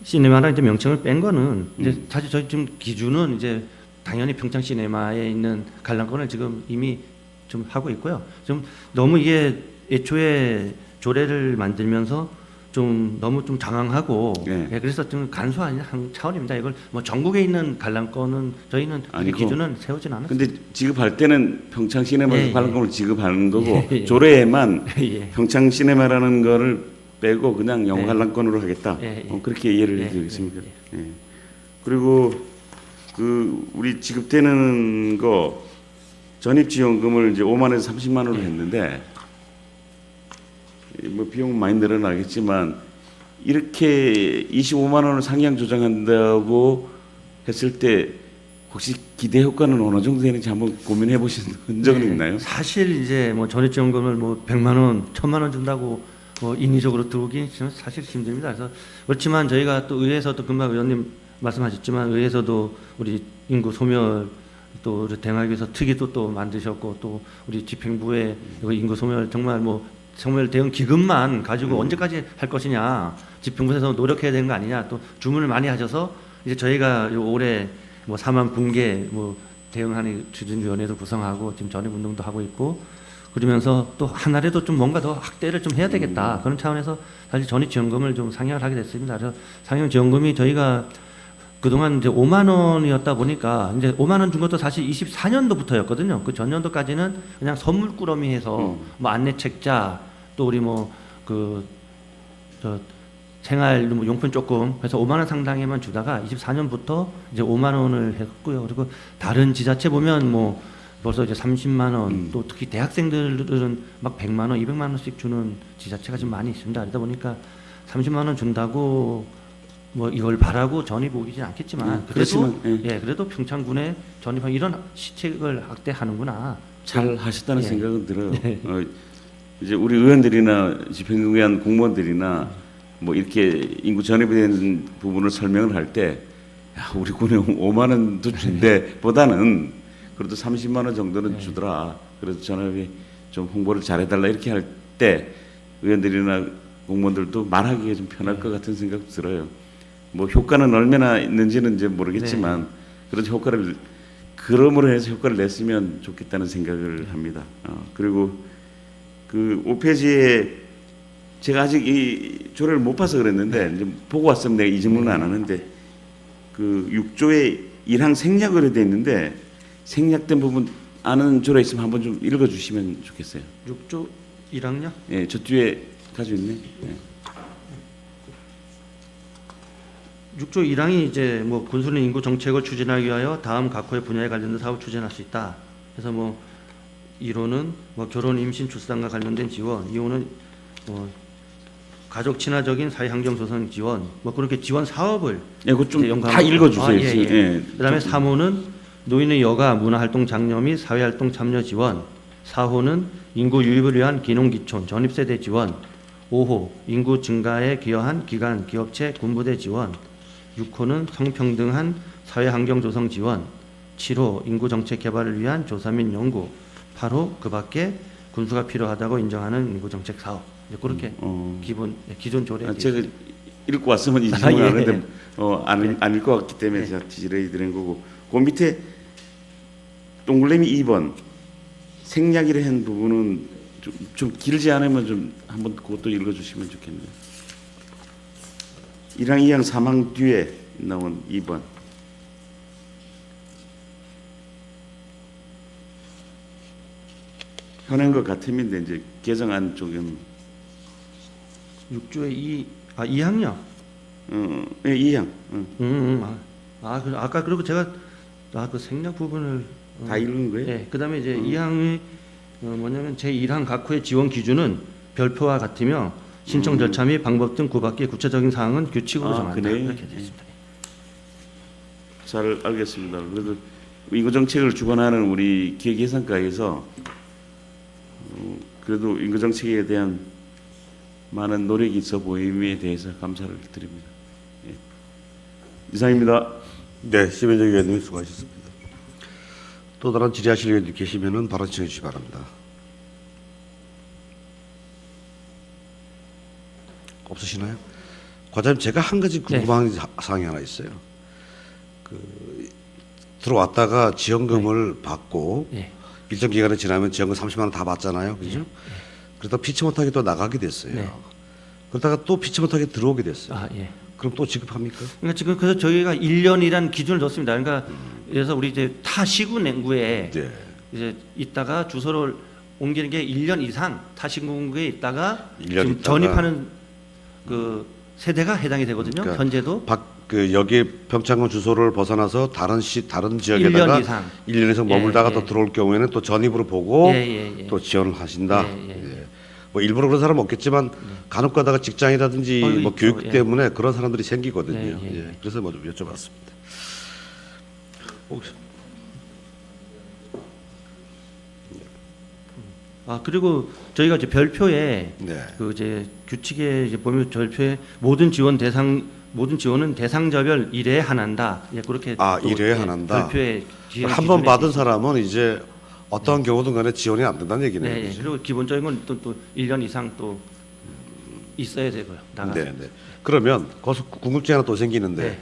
시네마랑 이제 명칭을 뺀 거는 이제 사실 저희 지금 기준은 이제 당연히 평창 시네마에 있는 관람권을 지금 이미 좀 하고 있고요. 좀 너무 이게 애초에 조례를 만들면서 좀 너무 좀 장황하고
네.
예, 그래서 좀 간소한 차원입니다. 이걸 뭐 전국에 있는 관람권은 저희는
아니고.
기준은 세우진 않았습니다.
근데 지급할 때는 평창 시네마에서
예,
관람권을 지급하는 거고
예, 예.
조례에만
예.
평창 시네마라는 거를 빼고 그냥 영화
예.
관람권으로 하겠다.
예, 예.
그렇게 이해를
예,
해드리겠습니다.
예,
예. 그리고 그 우리 지급되는 거 전입지원금을 이제 5만에서 30만 원으로 했는데 뭐 비용 많이 늘어나겠지만 이렇게 25만 원을 상향 조정한다고 했을 때 혹시 기대 효과는 어느 정도 되는지 한번 고민해 보신 흔적은
네,
있나요?
사실 이제 뭐 전입지원금을 뭐 100만 원, 1000만 원 준다고 뭐 인위적으로 들어오기 사실 힘듭니다. 그래서 그렇지만 저희가 또 의회에서도 금방 의원님 말씀하셨지만 의회에서도 우리 인구 소멸 또 대응하기 위해서 특위도 또 만드셨고 또 우리 집행부에 인구 소멸 정말 뭐 소멸 대응 기금만 가지고 언제까지 할 것이냐 집행부에서 노력해야 되는 거 아니냐 또 주문을 많이 하셔서 이제 저희가 요 올해 뭐 4만 붕괴 뭐 대응하는 추진위원회도 구성하고 지금 전입운동도 하고 있고 그러면서 또 하나라도 좀 뭔가 더 확대를 좀 해야 되겠다 그런 차원에서 사실 전입지원금을 좀 상향을 하게 됐습니다. 그래서 상향지원금이 저희가 그동안 이제 5만 원이었다 보니까 이제 5만 원 준 것도 사실 24년도부터였거든요. 그 전년도까지는 그냥 선물꾸러미 해서 뭐 안내책자 또 우리 뭐 그 저 생활 뭐 용품 조금 그래서 5만 원 상당에만 주다가 24년부터 이제 5만 원을 했고요. 그리고 다른 지자체 보면 뭐 벌써 이제 30만 원 또 특히 대학생들은 막 100만 원, 200만 원씩 주는 지자체가 좀 많이 있습니다. 그러다 보니까 30만 원 준다고 뭐 이걸 바라고 전입 오기진 않겠지만 그래도
그렇지만,
예 그래도 평창군에 전입한 이런 시책을 확대하는구나.
잘 하셨다는
예.
생각은 들어요. 이제 우리 의원들이나 집행위원 공무원들이나 뭐 이렇게 인구 전입에 대한 부분을 설명을 할 때 우리 군에 5만 원도 준대 보다는 그래도 30만 원 정도는 주더라. 그래서 전업이 좀 홍보를 잘해달라 이렇게 할 때 의원들이나 공무원들도 말하기가 좀 편할 것 같은 생각 들어요. 뭐 효과는 얼마나 있는지는 이제 모르겠지만 그래도 효과를 그럼으로 해서 효과를 냈으면 좋겠다는 생각을 합니다. 그리고 그 5페이지에 제가 아직 이 조례를 못 봐서 그랬는데 이제 보고 왔으면 내가 이 질문은 안 하는데 그 6조에 1항 생략으로 돼 있는데 생략된 부분 아는 조례 있으면 한번 좀 읽어주시면 좋겠어요.
6조 1항요?
예, 저 뒤에 가지고 있네. 예.
6조 1항이 이제 뭐 군수는 인구 정책을 추진하기 위하여 다음 각호의 분야에 관련된 사업을 추진할 수 있다. 그래서 뭐 1호는 뭐 결혼, 임신, 출산과 관련된 지원, 2호는 뭐 가족 친화적인 사회 환경 조성 지원, 뭐 그렇게 지원 사업을
예, 그거 좀 다 읽어주세요.
예, 예.
예.
그다음에 3호는 노인의 여가 문화활동 장려 및 사회활동 참여 지원, 4호는 인구 유입을 위한 기농기촌 전입세대 지원, 5호 인구 증가에 기여한 기관, 기업체, 군부대 지원, 6호는 성평등한 사회환경 조성 지원, 7호 인구 정책 개발을 위한 조사 및 연구, 8호 그 밖에 군수가 필요하다고 인정하는 인구 정책 사업. 이제 그렇게 기존 조례.
제가 읽고 왔으면 이
아,
질문
예.
안 하는데 안 읽고 왔기 때문에 제가 지지를 드린 거고 그 밑에 동그라미 2번 생략이라 한 부분은 좀 길지 않으면 좀 한번 그것도 읽어주시면 좋겠네요. 1항, 2항, 3항 뒤에 나온 2번. 현행 것 같으면 이제 개정안 쪽은
6조의 2항요.
예, 2항.
아까 그리고 제가 그 생략 부분을
다 읽은 거예요?
네. 그다음에 이제 2항이 뭐냐면 제 1항 각 호의 지원 기준은 별표와 같으며 신청 절차 및 방법 등 그 밖의 구체적인 사항은 규칙으로 정한다.
그래요?
이렇게 되어 있습니다.
잘 알겠습니다. 그래도 인구 정책을 주관하는 우리 기획예산과에서 그래도 인구 정책에 대한 많은 노력이 있어 보임에 대해서 감사를 드립니다. 예. 이상입니다.
네, 심현정 의원님 수고하셨습니다. 또 다른 질의하실 의원님 계시면은 바로 지정해 주시기 바랍니다. 없으시나요? 과장님, 제가 한 가지 궁금한 사항이 하나 있어요. 들어왔다가 지원금을 받고 일정 기간이 지나면 지원금 30만 원 다 받잖아요, 그죠? 그러다 피치 못하게 또 나가게 됐어요. 그러다가 또 피치 못하게 들어오게 됐어요. 그럼 또 지급합니까?
그러니까 지금 그래서 저희가 1년이란 기준을 뒀습니다. 그러니까 그래서 우리 이제 타 시구 내구에 이제 있다가 주소를 옮기는 게 1년 이상 타 시구에 있다가 지금 전입하는 그 세대가 해당이 되거든요.
그러니까
현재도
여기 평창군 주소를 벗어나서 다른 지역에다가 1년 이상 머물다가 또 들어올 경우에는 또 전입으로 보고 또 지원을 하신다. 뭐 일부러 그런 사람은 없겠지만 간혹 가다가 직장이라든지 뭐
있죠.
교육 때문에 그런 사람들이 생기거든요. 그래서 뭐 좀 여쭤봤습니다. 혹시
그리고 저희가 이제 별표에 그 이제 규칙에 이제 보면 별표에 모든 지원은 대상자별 1회에 한한다. 그렇게
1회에 한한다.
별표에
한 번 받은 사람은 이제 어떠한 경우든 간에 지원이 안 된다는 얘기네요.
네, 그리고 기본적인 건 또 1년 이상 또 있어야 되고요.
네. 그러면 거기서 궁금증이 하나 또 생기는데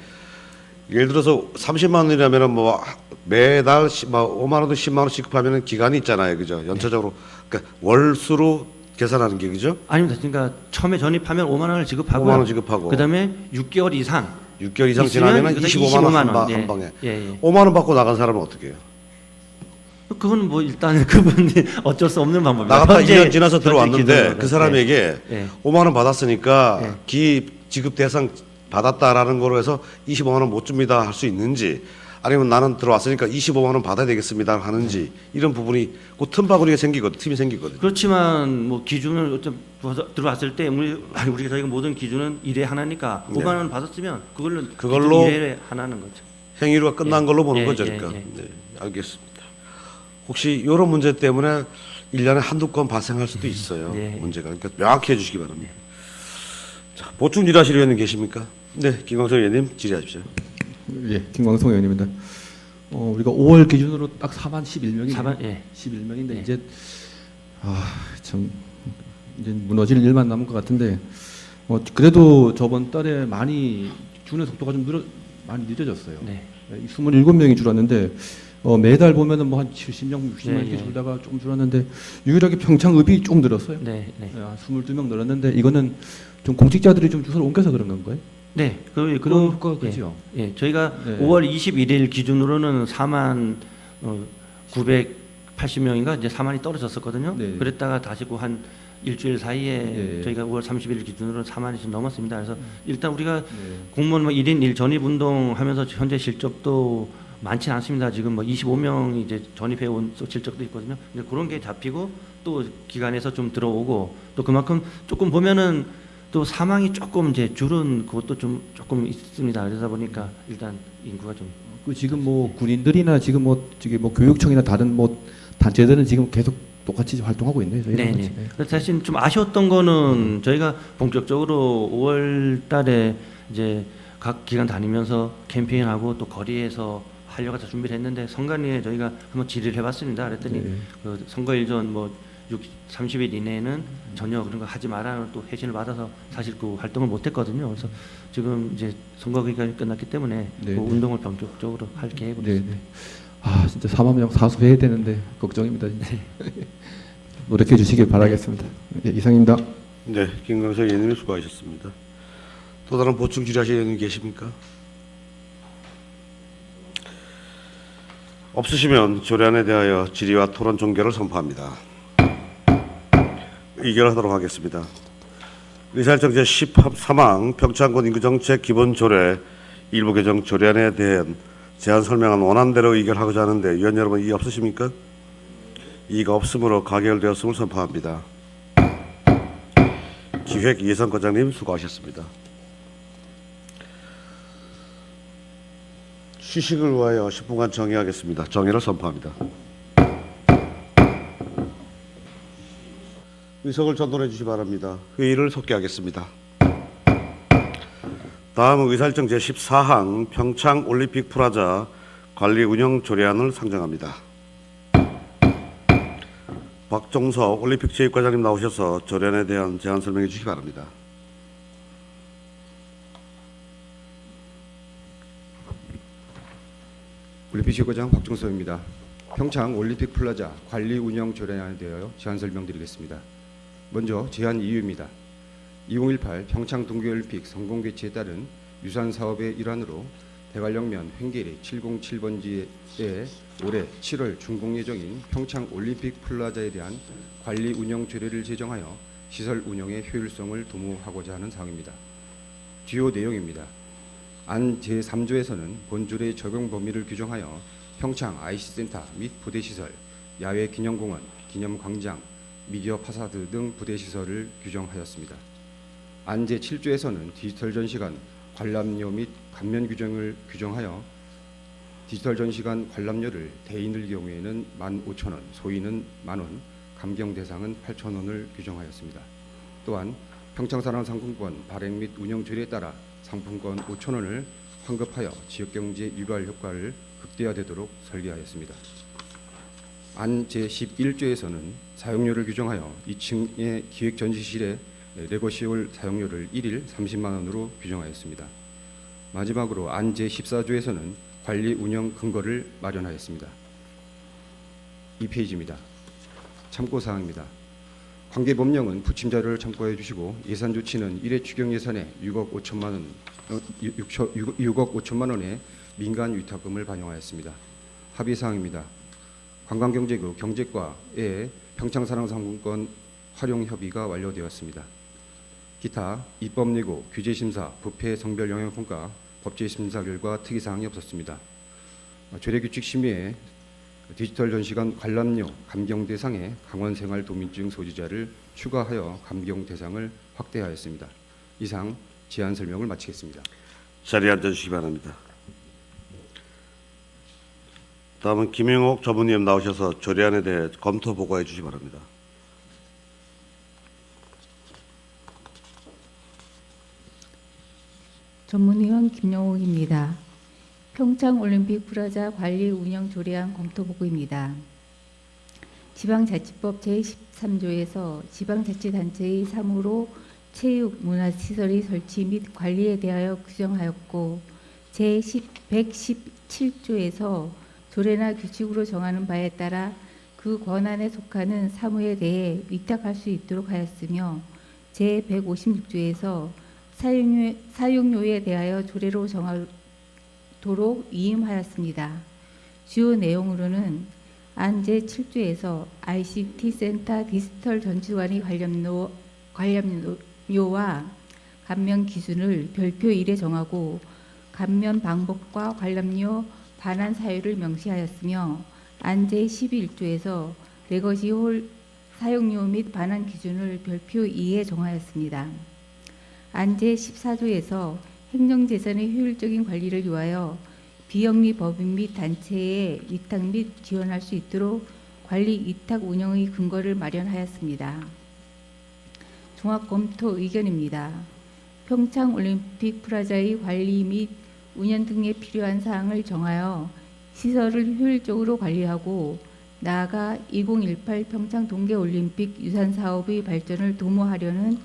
예를 들어서 30만 원이라면은 뭐 매달 5만 원도 10만 원 지급하면은 기간이 있잖아요, 그죠? 연차적으로 그러니까 월수로 계산하는 게 그죠?
아닙니다. 그러니까 처음에 전입하면 5만 원을 지급하고
5만 원 지급하고
그다음에 6개월 이상
지나면은 25만 원 한 방에 5만 원 받고 나간 사람은 어떻게 해요?
그거는 뭐 일단 그분이 어쩔 수 없는 방법입니다.
나갔다 2년 지나서 들어왔는데 그 사람에게 5만 원 받았으니까 지급 대상 받았다라는 거로 해서 25만 원 못 줍니다 할 수 있는지 아니면 나는 들어왔으니까 25만 원 받아야 되겠습니다 하는지 이런 부분이 그 틈바구니가 틈이 생기거든요.
그렇지만 뭐 기준을 좀 들어왔을 때 우리가 저희가 모든 기준은 1회 하나니까 5만 원 받았으면 그걸로 1회 하나는 거죠.
행위가 끝난 걸로 보는 거죠, 그러니까. 네, 알겠습니다. 혹시 이런 문제 때문에 1년에 한두 건 발생할 수도 있어요. 문제가. 그러니까 명확히 해주시기 바랍니다. 자, 보충 질의하실 의원님 계십니까? 네, 김광석 의원님 질의하십시오.
예, 김광석 의원입니다. 우리가 5월 기준으로 딱 4만 11명이네요. 11명인데 이제 참 이제 무너질 일만 남은 것 같은데 그래도 저번 달에 많이 주는 속도가 좀 많이 늦어졌어요. 27명이 줄었는데 매달 보면은 뭐 한 70명, 60명 이렇게 줄다가 조금 줄었는데 유일하게 평창읍이 좀 늘었어요. 22명 늘었는데 이거는 좀 공직자들이 좀 주소를 옮겨서 그런 건가요?
네,
그런 효과가 크죠.
저희가 5월 21일 기준으로는 4만 980명인가 이제 4만이 떨어졌었거든요. 그랬다가 다시 한 일주일 사이에 저희가 5월 31일 기준으로 4만이 좀 넘었습니다. 그래서 일단 우리가 공무원 1인 1전입 운동하면서 현재 실적도 많지 않습니다. 지금 25명이 이제 전입해 온 실적도 있거든요. 이제 그런 게 잡히고 또 기간에서 좀 들어오고 또 그만큼 조금 보면은 또 사망이 조금 이제 줄은 그것도 조금 있습니다. 그러다 보니까 일단 인구가 좀
지금 뭐 군인들이나 지금 교육청이나 다른 단체들은 지금 계속 똑같이 활동하고 있네요.
네. 사실 좀 아쉬웠던 거는 저희가 본격적으로 5월달에 이제 각 기관 다니면서 캠페인하고 또 거리에서 하려고 준비를 했는데 선관위에 저희가 한번 질의를 해봤습니다. 그랬더니 그 선거 일전 30일 이내에는 전혀 그런 거 하지 말라는 또 회신을 받아서 사실 그 활동을 못했거든요. 그래서 지금 이제 선거 기간이 끝났기 때문에
네,
그
네.
운동을 본격적으로 할 계획으로
네,
있습니다.
네. 아, 진짜 4만 명 사수해야 되는데 걱정입니다. 진짜. 노력해 주시길 바라겠습니다. 네, 이상입니다.
네, 김광석 의원님 수고하셨습니다. 또 다른 보충 질의하실 의원님 계십니까? 없으시면 조례안에 대하여 질의와 토론 종결을 선포합니다. 의결하도록 하겠습니다. 의사일정 제13항 평창군 인구정책 기본조례 일부 개정 조례안에 대한 제안 설명은 원안대로 의결하고자 하는데 위원 여러분 이의 없으십니까? 이의가 없으므로 가결되었음을 선포합니다. 기획예산과장님 수고하셨습니다. 휴식을 위하여 10분간 정회하겠습니다. 정회를 선포합니다. 의석을 전동해 주시기 바랍니다. 회의를 속개하겠습니다. 다음은 의사일정 제14항 평창올림픽 프라자 관리 운영 조례안을 상정합니다. 박종석 올림픽체육과장님 나오셔서 조례안에 대한 제안 설명해 주시기 바랍니다.
올림픽체육과장 박종석입니다. 평창 올림픽 플라자 관리 운영 조례안에 대하여 제안 설명드리겠습니다. 먼저 제안 이유입니다. 2018 평창 동계올림픽 성공 개최에 따른 유산 사업의 일환으로 대관령면 횡계리 707번지에 올해 7월 준공 예정인 평창 올림픽 플라자에 대한 관리 운영 조례를 제정하여 시설 운영의 효율성을 도모하고자 하는 사항입니다. 주요 내용입니다. 안 제3조에서는 본조례의 적용 범위를 규정하여 평창 IC센터 및 부대시설, 야외 기념공원, 기념광장, 미디어 파사드 등 부대시설을 규정하였습니다. 안 제7조에서는 디지털 전시관 관람료 및 감면 규정을 규정하여 디지털 전시관 관람료를 대인을 경우에는 15,000원, 소인은 만원, 감경 대상은 8,000원을 규정하였습니다. 또한 평창사랑 상품권 발행 및 운영 조례에 따라 상품권 5,000원을 환급하여 지역경제 유발 효과를 극대화되도록 설계하였습니다. 안 제11조에서는 사용료를 규정하여 2층의 기획전시실에 레거시홀 사용료를 1일 30만 원으로 규정하였습니다. 마지막으로 안 제14조에서는 관리 운영 근거를 마련하였습니다. 2페이지입니다. 참고사항입니다. 관계법령은 부침 자료를 참고해 주시고 예산 조치는 1회 추경 예산에 6억 5천만 원의 민간 위탁금을 반영하였습니다. 합의사항입니다. 관광경제국 경제과의 평창사랑상품권 활용 협의가 완료되었습니다. 기타 입법예고, 규제심사, 부패 성별 영향평가, 법제심사 결과 특이사항이 없었습니다. 조례규칙 심의에 디지털 전시관 관람료 감경 대상에 강원생활도민증 소지자를 추가하여 감경 대상을 확대하였습니다. 이상 제안 설명을 마치겠습니다.
자리에 앉아주시기 바랍니다. 다음은 김영옥 전문위원 나오셔서 조례안에 대해 검토 보고해 주시기 바랍니다.
전문위원 김영옥입니다. 평창올림픽 프라자 관리 운영 조례안 검토 보고입니다. 지방자치법 제13조에서 지방자치단체의 사무로 체육, 문화시설의 설치 및 관리에 대하여 규정하였고 제117조에서 조례나 규칙으로 정하는 바에 따라 그 권한에 속하는 사무에 대해 위탁할 수 있도록 하였으며 제156조에서 사용료에 대하여 조례로 정하도록 위임하였습니다. 주요 내용으로는 안 제7조에서 ICT 센터 디지털 전시관의 관람료와 감면 기준을 별표 1에 정하고 감면 방법과 관람료 반환 사유를 명시하였으며 안 제11조에서 레거시 홀 사용료 및 반환 기준을 별표 2에 정하였습니다. 안 제14조에서 행정재산의 효율적인 관리를 위하여 비영리 법인 및 단체에 위탁 및 지원할 수 있도록 관리 위탁 운영의 근거를 마련하였습니다. 종합검토 의견입니다. 평창올림픽 프라자의 관리 및 운영 등에 필요한 사항을 정하여 시설을 효율적으로 관리하고 나아가 2018 평창 동계올림픽 유산 사업의 발전을 도모하려는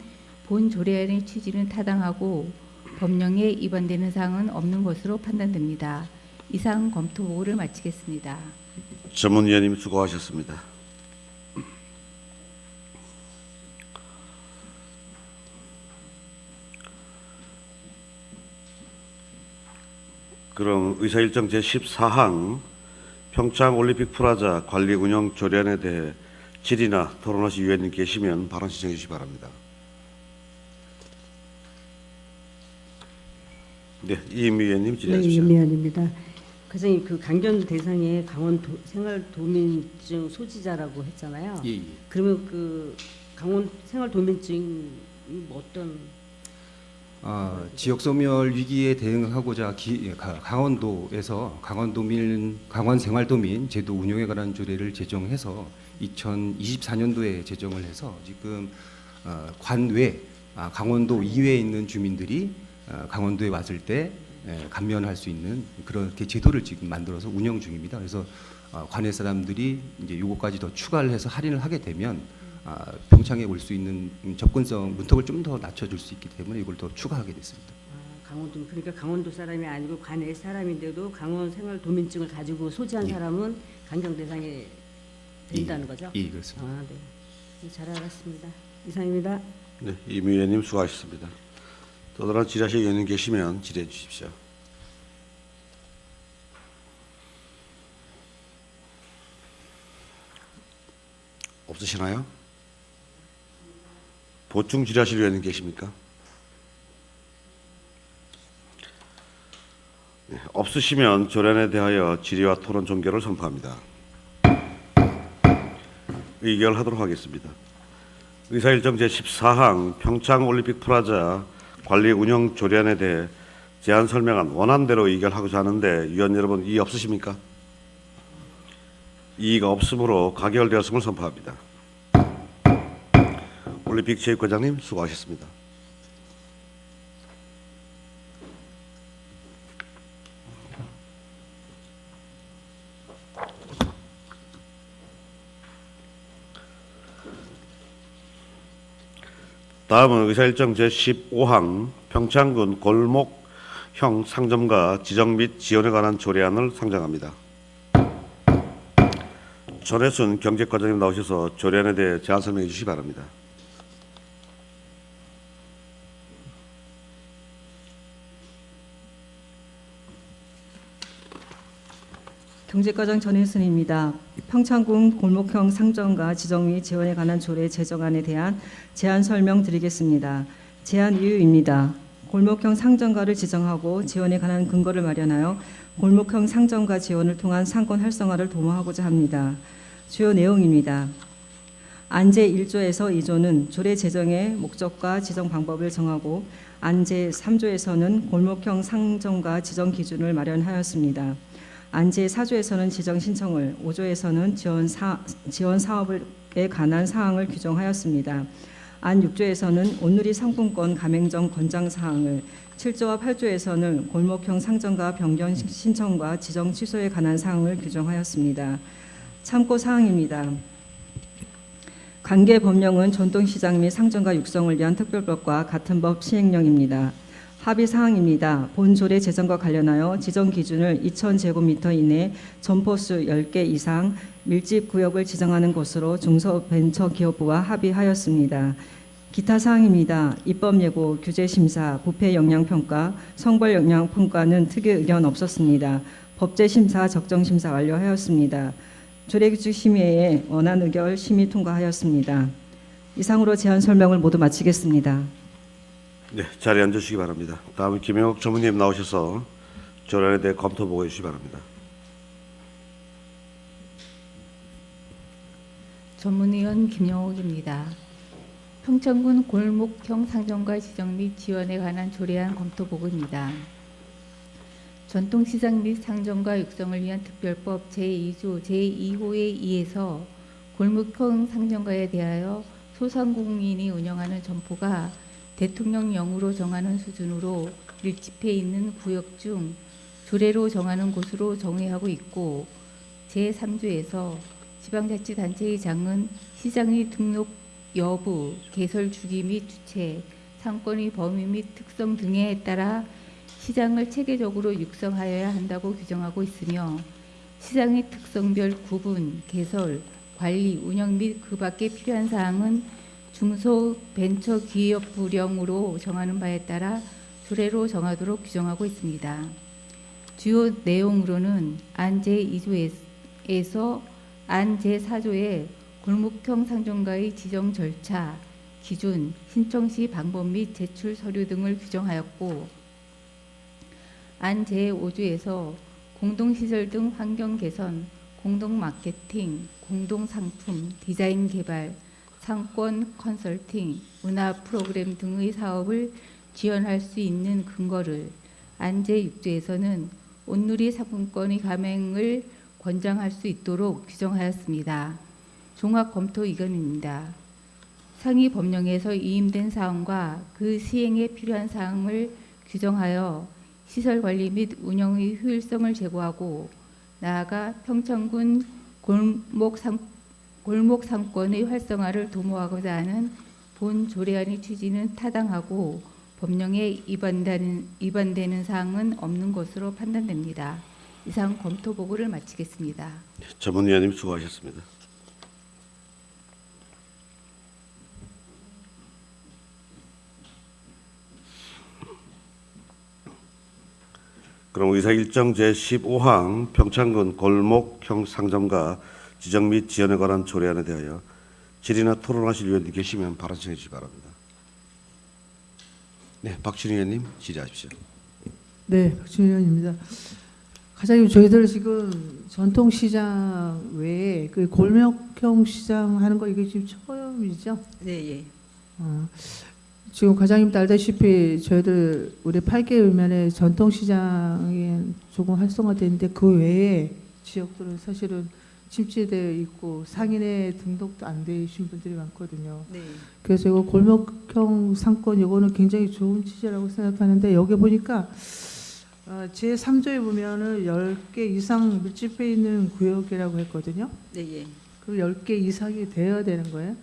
본 조례안의 취지는 타당하고 법령에 위반되는 사항은 없는 것으로 판단됩니다. 이상 검토 보고를 마치겠습니다.
전문위원님 수고하셨습니다. 그럼 의사일정 제14항 평창올림픽 프라자 관리 운영 조례안에 대해 질의나 토론하실 위원님 계시면 발언 신청해 주시기 바랍니다. 네, 이임 위원님
네,
질의하십시오.
임 위원입니다. 과장님, 그 강견 대상에 강원 생활도민증 소지자라고 했잖아요.
예, 예.
그러면 그 강원 생활도민증이 뭐 어떤
지역 소멸 위기에 대응하고자 강원도에서 강원 생활도민 제도 운영에 관한 조례를 제정해서 2024년도에 제정을 해서 지금 관외 강원도 이외에 있는 주민들이 강원도에 왔을 때 감면할 수 있는 그렇게 제도를 지금 만들어서 운영 중입니다. 그래서 관외 사람들이 이제 요거까지 더 추가를 해서 할인을 하게 되면 평창에 올 수 있는 접근성 문턱을 좀 더 낮춰줄 수 있기 때문에 이걸 더 추가하게 됐습니다.
강원도, 그러니까 강원도 사람이 아니고 관내 사람인데도 강원 생활도민증을 가지고 소지한 사람은 강경 대상에 된다는 거죠?
예, 그렇습니다.
네. 잘 알았습니다. 이상입니다.
네, 임 위원님 수고하셨습니다. 또 다른 질의하실 위원님 계시면 질의해 주십시오. 없으시나요? 보충 질의하실 위원님 계십니까? 네, 없으시면 조례안에 대하여 질의와 토론 종결을 선포합니다. 의결하도록 하겠습니다. 의사일정 제14항 평창올림픽 프라자 관리 운영 조례안에 대해 제안 설명안 원안대로 의결하고자 하는데 위원 여러분 이의 없으십니까? 이의가 없으므로 가결되었음을 선포합니다. 올림픽 체육관장님 수고하셨습니다. 다음은 의사일정 제15항 평창군 골목형 상점가 지정 및 지원에 관한 조례안을 상정합니다. 전혜순 경제과장님 나오셔서 조례안에 대해 제안 설명해 주시기 바랍니다.
경제과장 전혜순입니다. 평창군 골목형 상점가 지정 및 지원에 관한 조례 제정안에 대한 제안 설명드리겠습니다. 제안 이유입니다. 골목형 상점가를 지정하고 지원에 관한 근거를 마련하여 골목형 상점가 지원을 통한 상권 활성화를 도모하고자 합니다. 주요 내용입니다. 안제 1조에서 2조는 조례 제정의 목적과 지정 방법을 정하고 안제 3조에서는 골목형 상점가 지정 기준을 마련하였습니다. 안제 4조에서는 지정 신청을, 5조에서는 지원 사업에 관한 사항을 규정하였습니다. 안 6조에서는 온누리 상품권 가맹점 권장 사항을, 7조와 8조에서는 골목형 상점가 변경 신청과 지정 취소에 관한 사항을 규정하였습니다. 참고 사항입니다. 관계 법령은 전통시장 및 상점가 육성을 위한 특별법과 같은 법 시행령입니다. 합의 사항입니다. 본 조례 제정과 관련하여 지정 기준을 2,000제곱미터 이내 점포수 10개 이상 밀집 구역을 지정하는 것으로 중소벤처기업부와 합의하였습니다. 기타 사항입니다. 입법 예고, 규제 심사, 부패 영향 평가, 성벌 영향 평가는 특이 의견 없었습니다. 법제 심사, 적정 심사 완료하였습니다. 조례규칙심의회에 원안 의결 심의 통과하였습니다. 이상으로 제안 설명을 모두 마치겠습니다.
네, 자리에 앉으시기 바랍니다. 다음은 김영욱 전무님 나오셔서 조례안에 대해 검토 보고해 주시기 바랍니다.
전문위원 김영옥입니다. 평창군 골목형 상점가 지정 및 지원에 관한 조례안 검토 보고입니다. 전통시장 및 상점가 육성을 위한 특별법 제2조 제2호의 2에서 골목형 상점가에 대하여 소상공인이 운영하는 점포가 대통령령으로 정하는 수준으로 밀집해 있는 구역 중 조례로 정하는 곳으로 정의하고 있고 제3조에서 지방자치단체의장은 시장의 등록 여부, 개설 주기 및 주체, 상권의 범위 및 특성 등에 따라 시장을 체계적으로 육성하여야 한다고 규정하고 있으며 시장의 특성별 구분, 개설, 관리, 운영 및 그 밖에 필요한 사항은 중소벤처기업부령으로 정하는 바에 따라 조례로 정하도록 규정하고 있습니다. 주요 내용으로는 안 제2조에서 안 제4조의 골목형 상점가의 지정 절차, 기준, 신청 시 방법 및 제출 서류 등을 규정하였고 안 제5조에서 공동시설 등 환경 개선, 공동 마케팅, 공동 상품, 디자인 개발, 상권 컨설팅, 문화 프로그램 등의 사업을 지원할 수 있는 근거를 안 제6조에서는 온누리 상품권의 가맹을 권장할 수 있도록 규정하였습니다. 종합 검토 의견입니다. 상위 법령에서 위임된 사항과 그 시행에 필요한 사항을 규정하여 시설 관리 및 운영의 효율성을 제고하고 나아가 평창군 골목 상권의 활성화를 도모하고자 하는 본 조례안의 취지는 타당하고 법령에 위반되는 사항은 없는 것으로 판단됩니다. 이상 검토 보고를 마치겠습니다.
전문위원님 수고하셨습니다. 그럼 의사 일정 제15항 평창군 골목형 상점가 지정 및 지원에 관한 조례안에 대하여 질의나 토론하실 위원님 계시면 발언 청해 주시기 바랍니다. 네, 박준희 의원님 질의하십시오.
네, 박준희 의원입니다. 과장님, 저희들 지금 전통시장 외에 그 골목형 시장 하는 거 이게 지금 처음이죠?
네, 예.
지금 과장님도 알다시피 저희들 우리 8개 읍면에 전통시장이 조금 활성화되는데 그 외에 지역들은 사실은 침체되어 있고 상인의 등록도 안 되신 분들이 많거든요.
네.
그래서 이거 골목형 상권 이거는 굉장히 좋은 취지라고 생각하는데 여기 보니까 제3조에 보면은 10개 이상 밀집해 있는 구역이라고 했거든요.
네, 예.
그럼 10개 이상이 되어야 되는 거예요?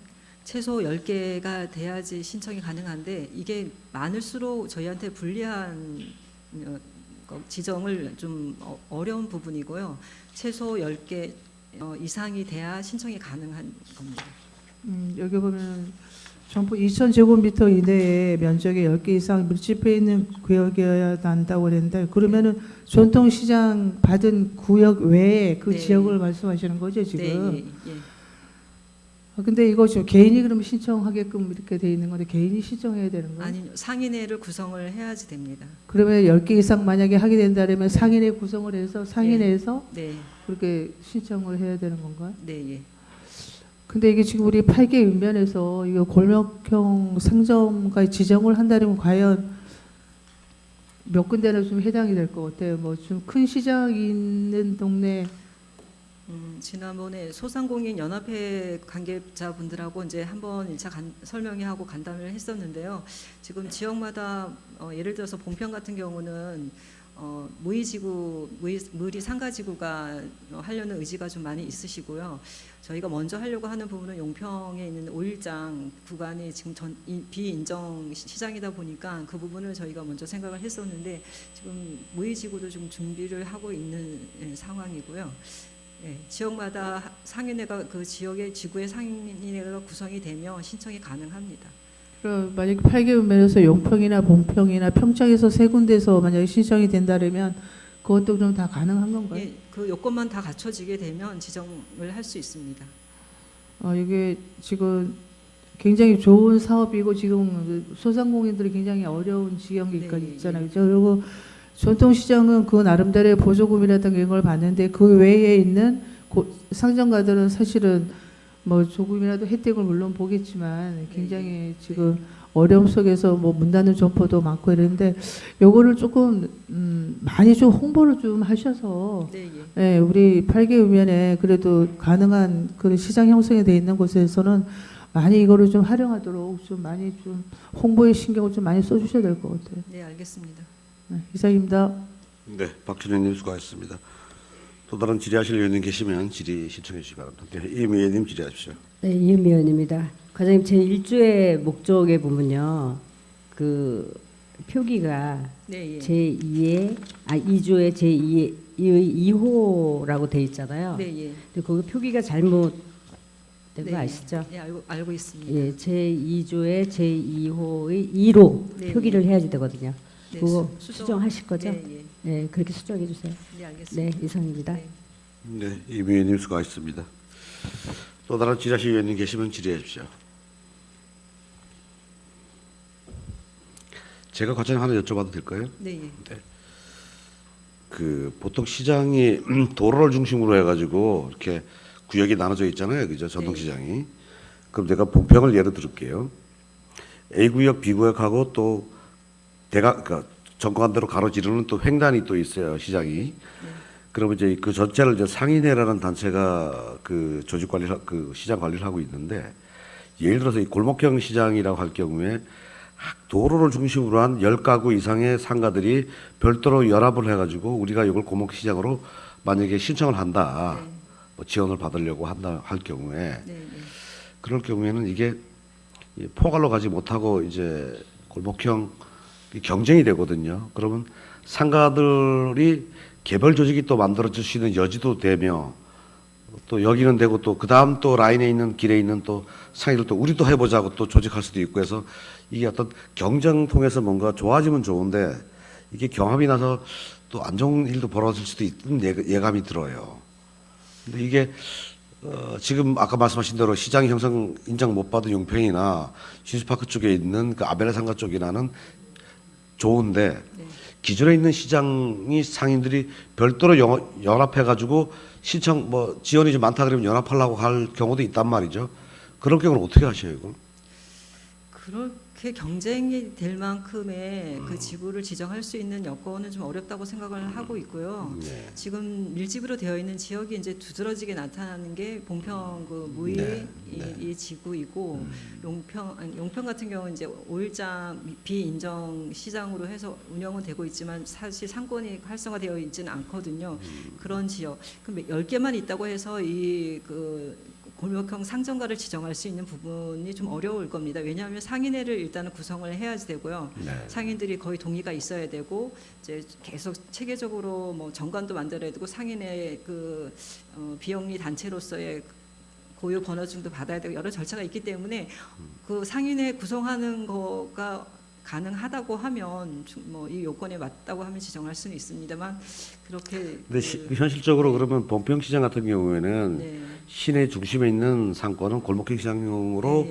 최소 10개가 돼야지 신청이 가능한데 이게 많을수록 저희한테 불리한 지정을 좀 어려운 부분이고요. 최소 10개 이상이 돼야 신청이 가능한 겁니다.
여기 보면 전부 2,000제곱미터 이내에 면적이 10개 이상 밀집해 있는 구역이어야 한다고 그랬는데 그러면은 전통시장 받은 구역 외에 그
네.
지역을 말씀하시는 거죠 지금?
네, 예, 예.
근데 이거 지금 개인이 그럼 신청하게끔 이렇게 돼 있는 건데 개인이 신청해야 되는 거예요?
아니, 상인회를 구성을 해야지 됩니다.
그러면 10개 이상 만약에 하게 된다면 상인회 구성을 해서 상인회에서
네,
그렇게 신청을 해야 되는 건가요?
네, 예.
근데 이게 지금 우리 8개 읍면에서 이거 골목형 상점가 지정을 한다면 과연 몇 군데는 좀 해당이 될 것 같아요. 뭐 좀 큰 시장이 있는 동네.
지난번에 소상공인 연합회 관계자분들하고 이제 한번 1차 설명회하고 간담회를 했었는데요. 지금 지역마다 예를 들어서 봉평 같은 경우는 무리 상가지구가 하려는 의지가 좀 많이 있으시고요. 저희가 먼저 하려고 하는 부분은 용평에 있는 5일장 구간이 지금 비인정 시장이다 보니까 그 부분을 저희가 먼저 생각을 했었는데 지금 무의지구도 좀 준비를 하고 있는 상황이고요. 네, 지역마다 상인회가 그 지역의 지구의 상인회가 구성이 되면 신청이 가능합니다.
그럼 만약에 8개 읍면에서 용평이나 봉평이나 평창에서 세 군데서 만약에 신청이 된다면 그것도 좀 다 가능한 건가요?
예, 그 요건만 다 갖춰지게 되면 지정을 할 수 있습니다.
이게 지금 굉장히 좋은 사업이고 지금 소상공인들이 굉장히 어려운 지경까지
네,
있잖아요. 그리고 전통시장은 그 나름대로의 보조금이라든가 이런 걸 받는데 그 외에 있는 상점가들은 사실은 뭐 조금이라도 혜택을 물론 보겠지만 굉장히 지금 어려움 속에서 뭐 문 닫는 점포도 많고 이런데 요거를 조금 많이 좀 홍보를 좀 하셔서 예, 우리 8개 읍면에 그래도 가능한 그 시장 형성이 돼 있는 곳에서는 많이 이거를 좀 활용하도록 좀 많이 좀 홍보에 신경을 좀 많이 써주셔야 될 것 같아요.
네, 알겠습니다.
네, 이상입니다.
네, 박준희님 수고하셨습니다. 또 다른 질의하실 의원님 계시면 질의 신청해 주시기 바랍니다. 네, 임 의원님 질의하십시오.
네, 이은미 의원입니다. 과장님, 제 1조의 목적에 보면요, 그 표기가
네, 예.
제2의 2조의 제2의 2호라고 돼 있잖아요.
네, 예.
근데 거기 표기가 잘못된 거 아시죠?
예, 알고 있습니다.
예, 제2조의 제2호의 2로
네,
표기를 해야지 되거든요.
네,
그거
수정.
수정하실 거죠?
네, 예.
네, 그렇게 수정해 주세요.
네, 알겠습니다.
네, 이상입니다.
네.
네, 임 의원님 수고하셨습니다. 또 다른 질의하실 의원님 계시면 질의해 주십시오. 제가 과장님 하나 여쭤봐도 될까요?
네, 예.
그 보통 시장이 도로를 중심으로 해가지고 이렇게 구역이 나눠져 있잖아요, 그죠? 전통시장이. 그럼 제가 본평을 예로 들을게요. A 구역, B 구역하고 또 그러니까 정관대로 가로지르는 또 횡단이 또 있어요, 시장이. 그러면 이제 그 전체를 이제 상인회라는 단체가 그 조직 관리를 그 시장 관리를 하고 있는데, 예를 들어서 이 골목형 시장이라고 할 경우에 도로를 중심으로 한 10가구 이상의 상가들이 별도로 연합을 해가지고 우리가 이걸 골목시장으로 만약에 신청을 한다, 뭐 지원을 받으려고 한다 할 경우에, 그럴 경우에는 이게 포괄로 가지 못하고 이제 골목형 경쟁이 되거든요. 그러면 상가들이 개별 조직이 또 만들어질 수 있는 여지도 되며, 또 여기는 되고 또 그 다음 또 라인에 있는 길에 있는 또 상인들 또 우리도 해보자고 또 조직할 수도 있고 해서 이게 어떤 경쟁 통해서 뭔가 좋아지면 좋은데, 이게 경합이 나서 또 안 좋은 일도 벌어질 수도 있는 예감이 들어요. 근데 이게 지금 아까 말씀하신 대로 시장 형성 인정 못 받은 용평이나 신수파크 쪽에 있는 그 아베레 상가 쪽이나는 좋은데, 기존에 있는 시장이 상인들이 별도로 연합해가지고 신청 뭐 지원이 좀 많다 그러면 연합하려고 할 경우도 있단 말이죠. 그런 경우는 어떻게 하셔요, 이거?
그렇게 경쟁이 될 만큼의 그 지구를 지정할 수 있는 여건은 좀 어렵다고 생각을 하고 있고요.
네.
지금 밀집으로 되어 있는 지역이 이제 두드러지게 나타나는 게 봉평 그 무의
네,
이 지구이고, 용평 같은 경우는 이제 5일장 비인정 시장으로 해서 운영은 되고 있지만 사실 상권이 활성화되어 있지는 않거든요. 그런 지역. 그럼 10개만 있다고 해서 이 그 골목형 상점가를 지정할 수 있는 부분이 좀 어려울 겁니다. 왜냐하면 상인회를 일단은 구성을 해야지 되고요. 상인들이 거의 동의가 있어야 되고, 이제 계속 체계적으로 뭐 정관도 만들어야 되고, 상인회 그 비영리 단체로서의 고유 번호증도 받아야 되고 여러 절차가 있기 때문에 그 상인회 구성하는 거가 가능하다고 하면 뭐 이 요건에 맞다고 하면 지정할 수는 있습니다만, 그렇게.
근데 현실적으로 그러면 봉평 시장 같은 경우에는 시내 중심에 있는 상권은 골목형 시장용으로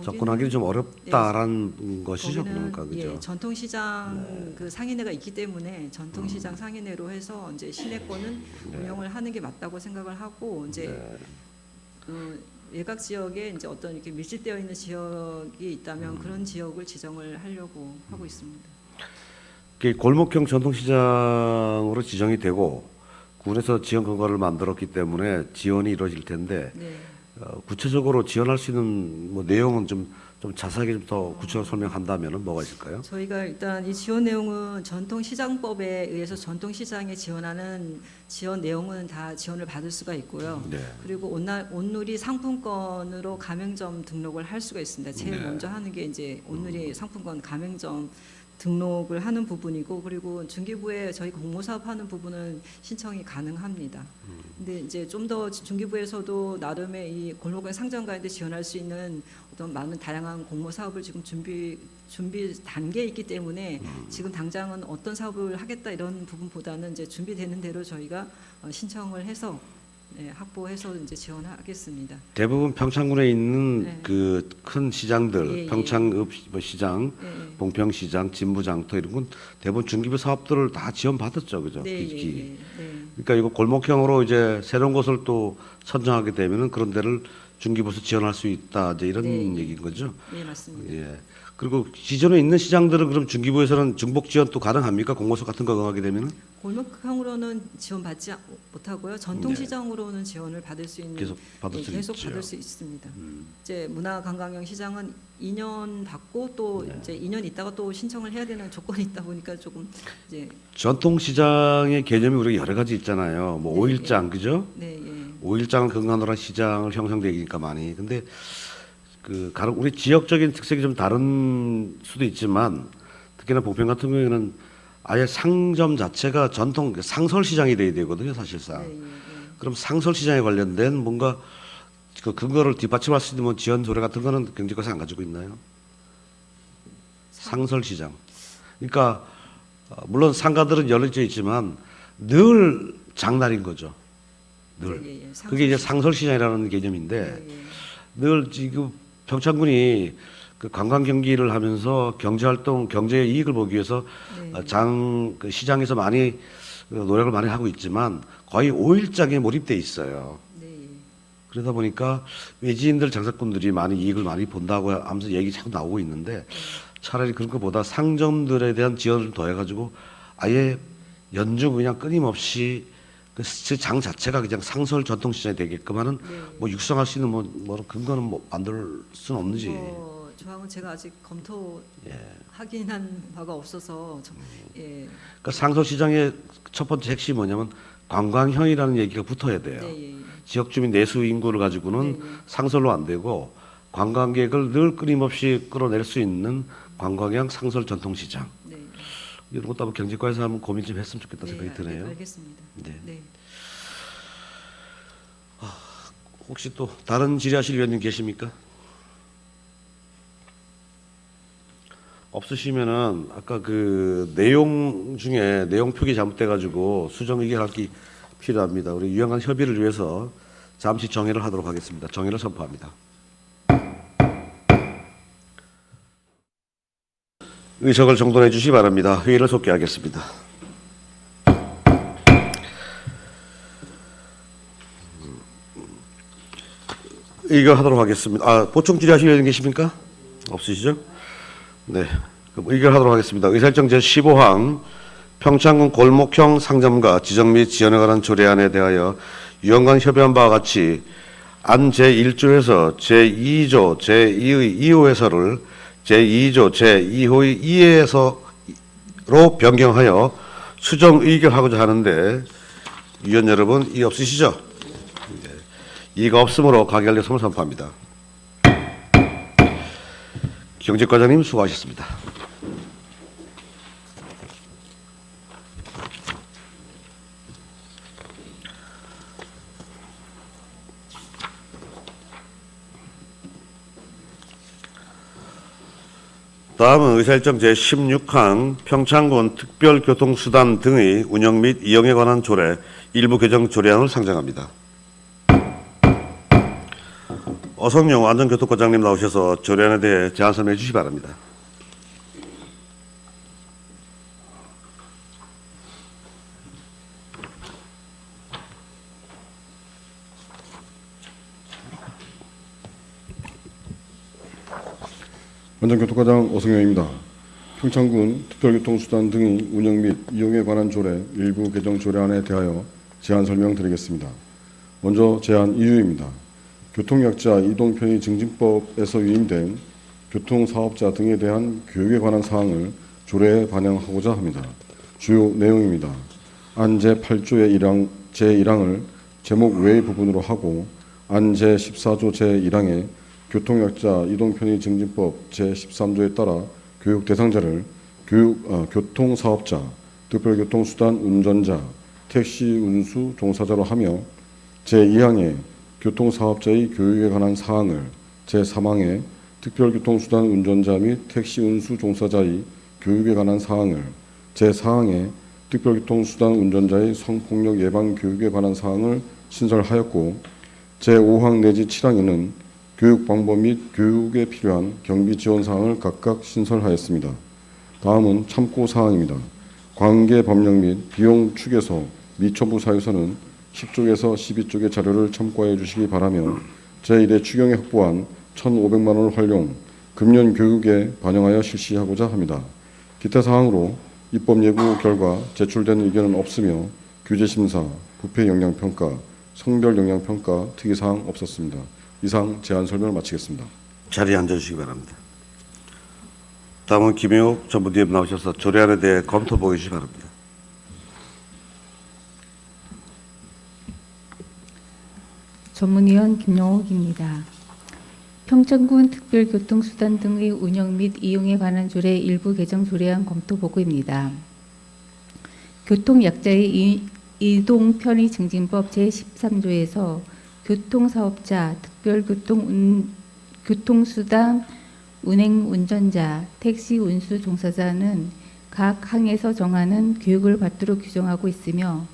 접근하기는 좀 어렵다라는 것이죠, 그러니까 그죠?
전통시장 그 상인회가 있기 때문에 전통시장 상인회로 해서 이제 시내권은 운영을 하는 게 맞다고 생각을 하고, 이제 외곽 지역에 이제 어떤 이렇게 밀집되어 있는 지역이 있다면 그런 지역을 지정을 하려고 하고 있습니다.
골목형 전통시장으로 지정이 되고 군에서 지원 근거를 만들었기 때문에 지원이 이루어질 텐데, 구체적으로 지원할 수 있는 뭐 내용은 좀 자세하게 좀 더 구체적으로 설명한다면은 뭐가 있을까요?
저희가 일단 이 지원 내용은 전통시장법에 의해서 전통시장에 지원하는 지원 내용은 다 지원을 받을 수가 있고요. 그리고 온누리 상품권으로 가맹점 등록을 할 수가 있습니다. 제일 먼저 하는 게 이제 온누리 상품권 가맹점 등록을 하는 부분이고, 그리고 중기부에 저희 공모사업 하는 부분은 신청이 가능합니다. 근데 이제 좀 더 중기부에서도 나름의 이 골목형 상점가에도 지원할 수 있는 어떤 많은 다양한 공모사업을 지금 준비 단계에 있기 때문에 지금 당장은 어떤 사업을 하겠다 이런 부분보다는 이제 준비되는 대로 저희가 신청을 해서 확보해서 이제 지원하겠습니다.
대부분 평창군에 있는 그 큰 시장들, 평창읍 시장, 봉평시장, 진부장터 이런 건 대부분 중기부 사업들을 다 지원받았죠, 그죠? 그러니까 이거 골목형으로 이제 새로운 곳을 또 선정하게 되면은 그런 데를 중기부에서 지원할 수 있다, 이제 이런 얘기인 거죠.
네, 맞습니다.
예. 그리고 기존에 있는 시장들은 그럼 중기부에서는 중복 지원 또 가능합니까? 공모서 같은 거 응하게 되면은
골목형으로는 지원받지 못하고요. 전통시장으로는 지원을 받을 수 있는
계속 받을 수
계속
있죠.
받을 수 있습니다. 이제 문화관광형 시장은 2년 받고 또 이제 2년 있다가 또 신청을 해야 되는 조건이 있다 보니까 조금 이제
전통 시장의 개념이 우리가 여러 가지 있잖아요. 뭐
네,
오일장 그죠?
네, 예.
오일장을 근간으로 한 시장을 형성되니까 많이. 근데 그 우리 지역적인 특색이 좀 다른 수도 있지만 특히나 봉평 같은 경우에는 아예 상점 자체가 전통 상설 시장이 돼야 되거든요, 사실상.
네, 예, 예.
그럼 상설 시장에 관련된 뭔가 그 근거를 뒷받침할 수 있는 뭐 지원 조례 같은 거는 경제과세 안 가지고 있나요? 상설 시장. 그러니까 물론 상가들은 열려져 있지만 늘 장날인 거죠. 늘.
예, 예.
그게 이제 상설 시장이라는 개념인데
예, 예.
늘 지금 평창군이 그 관광 경기를 하면서 경제 활동, 경제의 이익을 보기 위해서
네.
그 시장에서 많이 노력을 많이 하고 있지만 거의 5일장에 몰입돼 있어요.
네, 예.
그러다 보니까 외지인들 장사꾼들이 많이 이익을 많이 본다고 하면서 얘기 자꾸 나오고 있는데 차라리 그런 것보다 상점들에 대한 지원을 더해가지고 아예 연중 그냥 끊임없이 그 장 자체가 그냥 상설 전통시장이 되게끔 하는 뭐 육성할 수 있는 뭐 근거는 뭐 만들 수는 없는지.
조항은 제가 아직 검토
예.
하긴 한 바가 없어서 예.
그러니까 상설 시장의 첫 번째 핵심이 뭐냐면 관광형이라는 얘기가 붙어야 돼요.
네, 예, 예.
지역 주민 내수 인구를 가지고는
네, 네.
상설로 안 되고 관광객을 늘 끊임없이 끌어낼 수 있는 관광형 상설 전통시장.
네.
이런 것도 한번 경제과에서 한번 고민 좀 했으면 좋겠다 생각이 드네요.
알겠습니다.
네.
네.
혹시 또 다른 질의하실 위원님 계십니까? 없으시면은 아까 그 내용 중에 내용 표기 잘못돼 가지고 수정 의결하기 필요합니다. 우리 유용한 협의를 위해서 잠시 정회를 하도록 하겠습니다. 정회를 선포합니다. 의석을 정돈해 주시기 바랍니다. 회의를 속개하겠습니다. 의결하도록 하겠습니다. 보충 질의하실 의원 계십니까? 없으시죠? 네. 그럼 의결하도록 하겠습니다. 의사일정 제15항 평창군 골목형 상점과 지정 및 지원에 관한 조례안에 대하여 유연간 협의한 바와 같이 안 제1조에서 제2조 제2의 2호에서를 제2조 제2호의 2에서로 변경하여 수정 의결하고자 하는데 위원 여러분 이의 없으시죠? 네. 이의가 없으므로 가결력성을 선포합니다. 경제과장님 수고하셨습니다. 다음은 의사일정 제16항 평창군 특별교통수단 등의 운영 및 이용에 관한 조례 일부 개정 조례안을 상정합니다. 어성용 안전교통과장님 나오셔서 조례안에 대해 제안 설명해 주시기 바랍니다.
안전교통과장 어성용입니다. 평창군 특별교통수단 등의 운영 및 이용에 관한 조례 일부 개정 조례안에 대하여 제안 설명드리겠습니다. 먼저 제안 이유입니다. 교통약자 이동편의 증진법에서 유인된 교통사업자 등에 대한 교육에 관한 사항을 조례에 반영하고자 합니다. 주요 내용입니다. 안 제8조의 제1항을 제목 외의 부분으로 하고 안 제14조 제1항에 교통약자 이동편의 증진법 제13조에 따라 교육 대상자를 교통사업자, 특별교통수단 운전자, 택시 운수 종사자로 하며 제2항에 교통사업자의 교육에 관한 사항을 제3항에 특별교통수단 운전자 및 택시 운수 종사자의 교육에 관한 사항을 제4항에 특별교통수단 운전자의 성폭력 예방 교육에 관한 사항을 신설하였고 제5항 내지 7항에는 교육 방법 및 교육에 필요한 경비 지원 사항을 각각 신설하였습니다. 다음은 참고 사항입니다. 관계 법령 및 비용 축에서 미첨부 사유서는 10쪽에서 12쪽의 자료를 참고해 주시기 바라며 제1회 추경에 확보한 1,500만 원을 활용 금년 교육에 반영하여 실시하고자 합니다. 기타 사항으로 입법 예고 결과 제출된 의견은 없으며 규제 심사, 부패 영향 평가, 성별 영향 평가 특이 사항 없었습니다. 이상 제안 설명을 마치겠습니다.
자리에 앉아주시기 바랍니다. 다음은 김영욱 전부위원 나오셔서 조례안에 대해 검토 보여 주시기 바랍니다.
전문위원 김영옥입니다. 평창군 특별교통수단 등의 운영 및 이용에 관한 조례 일부 개정 조례안 검토 보고입니다. 교통약자의 이동 편의 증진법 제13조에서 교통사업자, 교통수단 운행 운전자, 택시 운수 종사자는 각 항에서 정하는 교육을 받도록 규정하고 있으며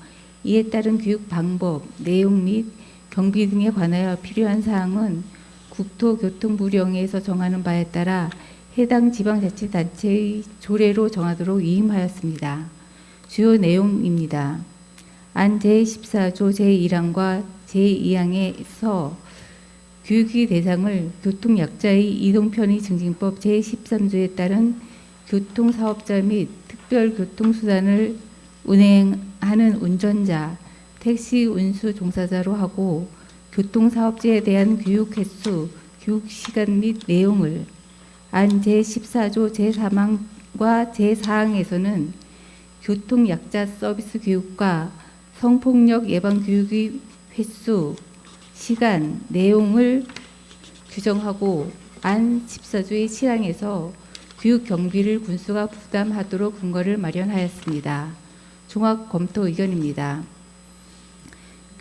이에 따른 교육 방법, 내용 및 경비 등에 관하여 필요한 사항은 국토교통부령에서 정하는 바에 따라 해당 지방자치단체의 조례로 정하도록 위임하였습니다. 주요 내용입니다. 안 제14조 제1항과 제2항에서 교육의 대상을 교통약자의 이동편의 증진법 제13조에 따른 교통사업자 및 특별교통수단을 운행하는 운전자, 택시 운수 종사자로 하고 교통사업자에 대한 교육 횟수, 교육 시간 및 내용을 안 제14조 제3항과 제4항에서는 교통약자 서비스 교육과 성폭력 예방 교육의 횟수, 시간, 내용을 규정하고 안 14조의 7항에서 교육 경비를 군수가 부담하도록 근거를 마련하였습니다. 종합 검토 의견입니다.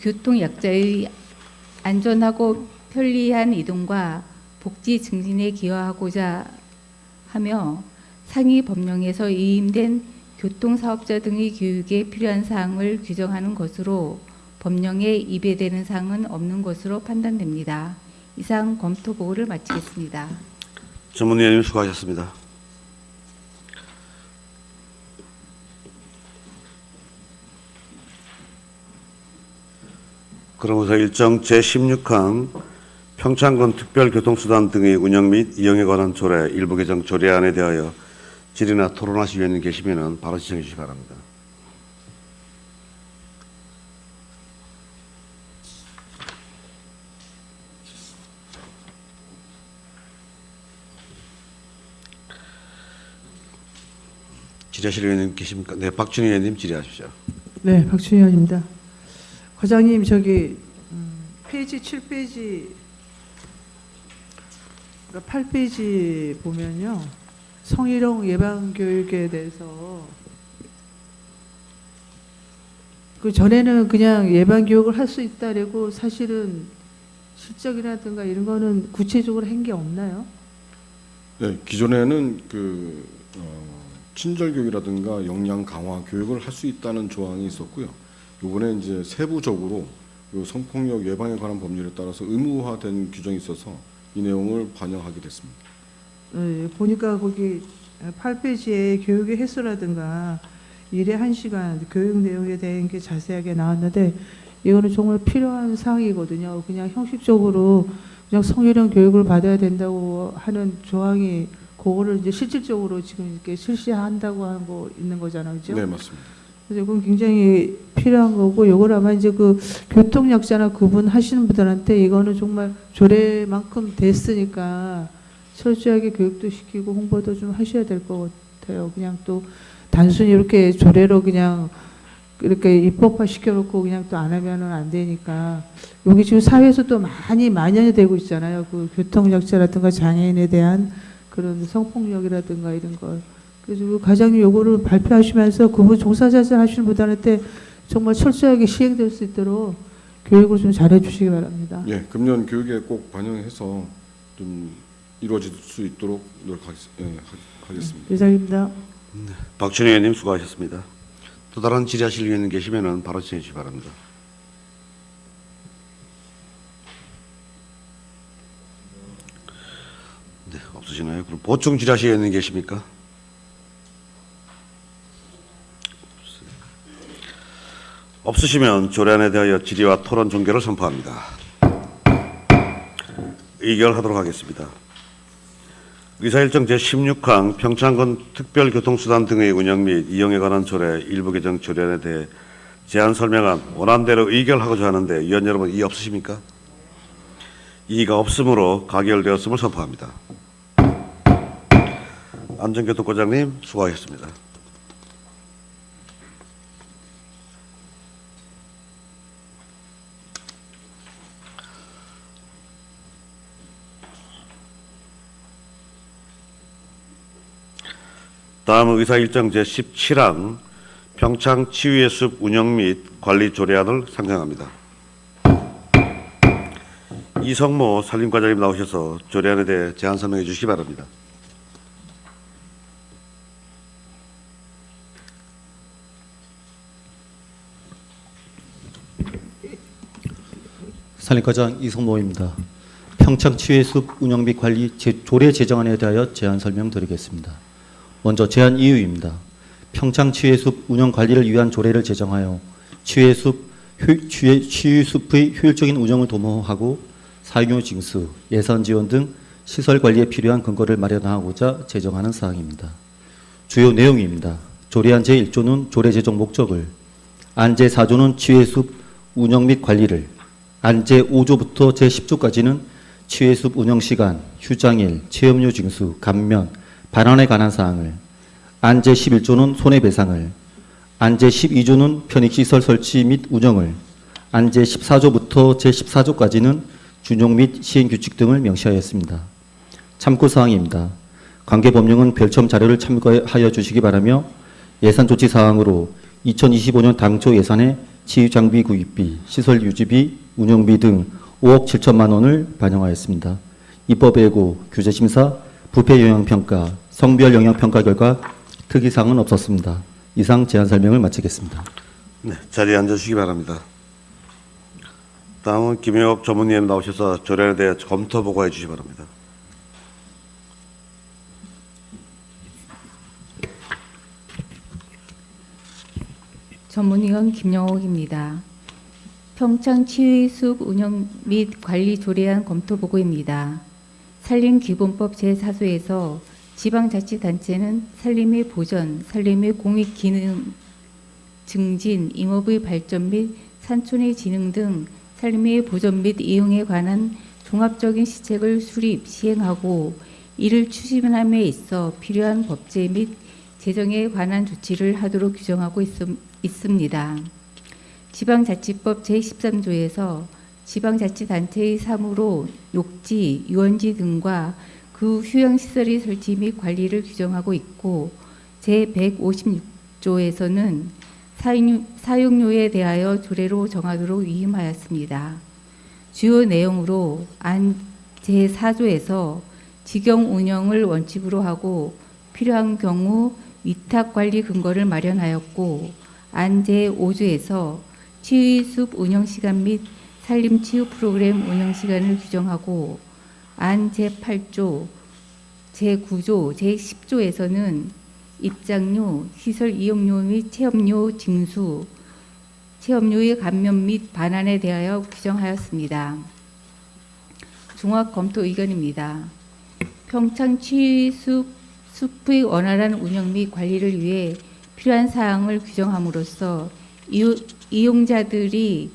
교통약자의 안전하고 편리한 이동과 복지 증진에 기여하고자 하며 상위 법령에서 위임된 교통사업자 등의 교육에 필요한 사항을 규정하는 것으로 법령에 위배되는 사항은 없는 것으로 판단됩니다. 이상 검토 보고를 마치겠습니다.
전문위원님 수고하셨습니다. 그러면서 일정 제16항 평창군 특별교통수단 등의 운영 및 이용에 관한 조례 일부 개정 조례안에 대하여 질의나 토론하실 위원님 계시면 바로 지정해 주시기 바랍니다. 질의하실 위원님 계십니까? 네, 박준희 의원님 질의하십시오.
네, 박준희 의원입니다. 과장님, 저기 페이지 7페이지, 그러니까 8페이지 보면요, 성희롱 예방 교육에 대해서 그 전에는 그냥 예방 교육을 할 수 있다라고 사실은 실적이라든가 이런 거는 구체적으로 한 게 없나요?
네, 기존에는 친절 교육이라든가 역량 강화 교육을 할 수 있다는 조항이 있었고요. 이번에 이제 세부적으로 성폭력 예방에 관한 법률에 따라서 의무화된 규정이 있어서 이 내용을 반영하게 됐습니다.
네, 보니까 거기 8페이지에 교육의 횟수라든가 일의 1시간 교육 내용에 대한 게 자세하게 나왔는데 이거는 정말 필요한 사항이거든요. 그냥 형식적으로 그냥 성희롱 교육을 받아야 된다고 하는 조항이 그거를 이제 실질적으로 지금 이렇게 실시한다고 하는 거 있는 거잖아요, 그죠?
네, 맞습니다.
그래서 이건 굉장히 필요한 거고, 이걸 아마 이제 그 교통약자나 구분하시는 분들한테 이거는 정말 조례만큼 됐으니까 철저하게 교육도 시키고 홍보도 좀 하셔야 될 것 같아요. 그냥 또 단순히 이렇게 조례로 그냥 이렇게 입법화 시켜놓고 그냥 또 안 하면은 안 되니까 여기 지금 사회에서 또 많이 만연이 되고 있잖아요. 그 교통약자라든가 장애인에 대한 그런 성폭력이라든가 이런 걸. 그래서 그 과장님 요거를 발표하시면서 그분 종사자질 하시는 분들한테 정말 철저하게 시행될 수 있도록 교육을 좀 잘해 주시기 바랍니다.
예, 금년 교육에 꼭 반영해서 좀 이루어질 수 있도록 노력하겠습니다.
이상입니다.
네, 박준희 의원님 수고하셨습니다. 또 다른 질의하실 의원님 계시면 바로 지정해 주시기 바랍니다. 네, 없으시나요? 그럼 보충 질의하실 의원님 계십니까? 없으시면 조례안에 대하여 질의와 토론 종결을 선포합니다. 의결하도록 하겠습니다. 의사일정 제16항 평창군 특별교통수단 등의 운영 및 이용에 관한 조례 일부 개정 조례안에 대해 제안 설명안 원안대로 의결하고자 하는데 위원 여러분 이의 없으십니까? 이의가 없으므로 가결되었음을 선포합니다. 안전교통과장님 수고하셨습니다. 다음은 의사일정 제17항 평창 치유의 숲 운영 및 관리 조례안을 상정합니다. 이성모 산림과장님 나오셔서 조례안에 대해 제안 설명해 주시기 바랍니다.
산림과장 이성모입니다. 평창 치유의 숲 운영 및 관리 조례 제정안에 대하여 제안 설명드리겠습니다. 먼저 제안 이유입니다. 평창 치유의 숲 운영 관리를 위한 조례를 제정하여 치유의 숲의 효율적인 운영을 도모하고 사용료 징수, 예산 지원 등 시설 관리에 필요한 근거를 마련하고자 제정하는 사항입니다. 주요 내용입니다. 조례안 제1조는 조례 제정 목적을, 안 제4조는 치유의 숲 운영 및 관리를, 안 제5조부터 제10조까지는 치유의 숲 운영 시간, 휴장일, 체험료 징수, 감면, 반환에 관한 사항을, 안 제11조는 손해배상을, 안 제12조는 편익시설 설치 및 운영을, 안 제14조부터 제14조까지는 준용 및 시행규칙 등을 명시하였습니다. 참고사항입니다. 관계법령은 별첨 자료를 참고하여 주시기 바라며 예산 조치 사항으로 2025년 당초 예산에 치유장비 구입비, 시설 유지비, 운영비 등 5억 7천만 원을 반영하였습니다. 입법 예고, 규제심사, 부패 영향평가, 성별 영향평가 결과 특이사항은 없었습니다. 이상 제안 설명을 마치겠습니다.
네, 자리에 앉으시기 바랍니다. 다음은 김영옥 전문위원 나오셔서 조례에 대해 검토 보고해 주시기 바랍니다.
전문위원 김영옥입니다. 평창 치유의 숲 운영 및 관리 조례안 검토 보고입니다. 산림기본법 제4조에서 지방자치단체는 산림의 보전, 산림의 공익 기능 증진, 임업의 발전 및 산촌의 진흥 등 산림의 보전 및 이용에 관한 종합적인 시책을 수립, 시행하고 이를 추진함에 있어 필요한 법제 및 재정에 관한 조치를 하도록 규정하고 있습니다. 지방자치법 제13조에서 지방자치단체의 사무로 녹지, 유원지 등과 그 휴양시설의 설치 및 관리를 규정하고 있고 제156조에서는 사용료에 대하여 조례로 정하도록 위임하였습니다. 주요 내용으로 안 제4조에서 직영 운영을 원칙으로 하고 필요한 경우 위탁 관리 근거를 마련하였고 안 제5조에서 치유의 숲 운영 시간 및 산림 치유 프로그램 운영 시간을 규정하고 안 제8조, 제9조, 제10조에서는 입장료, 시설 이용료 및 체험료 징수, 체험료의 감면 및 반환에 대하여 규정하였습니다. 종합 검토 의견입니다. 평창 치유의 숲의 원활한 운영 및 관리를 위해 필요한 사항을 규정함으로써 이용자들이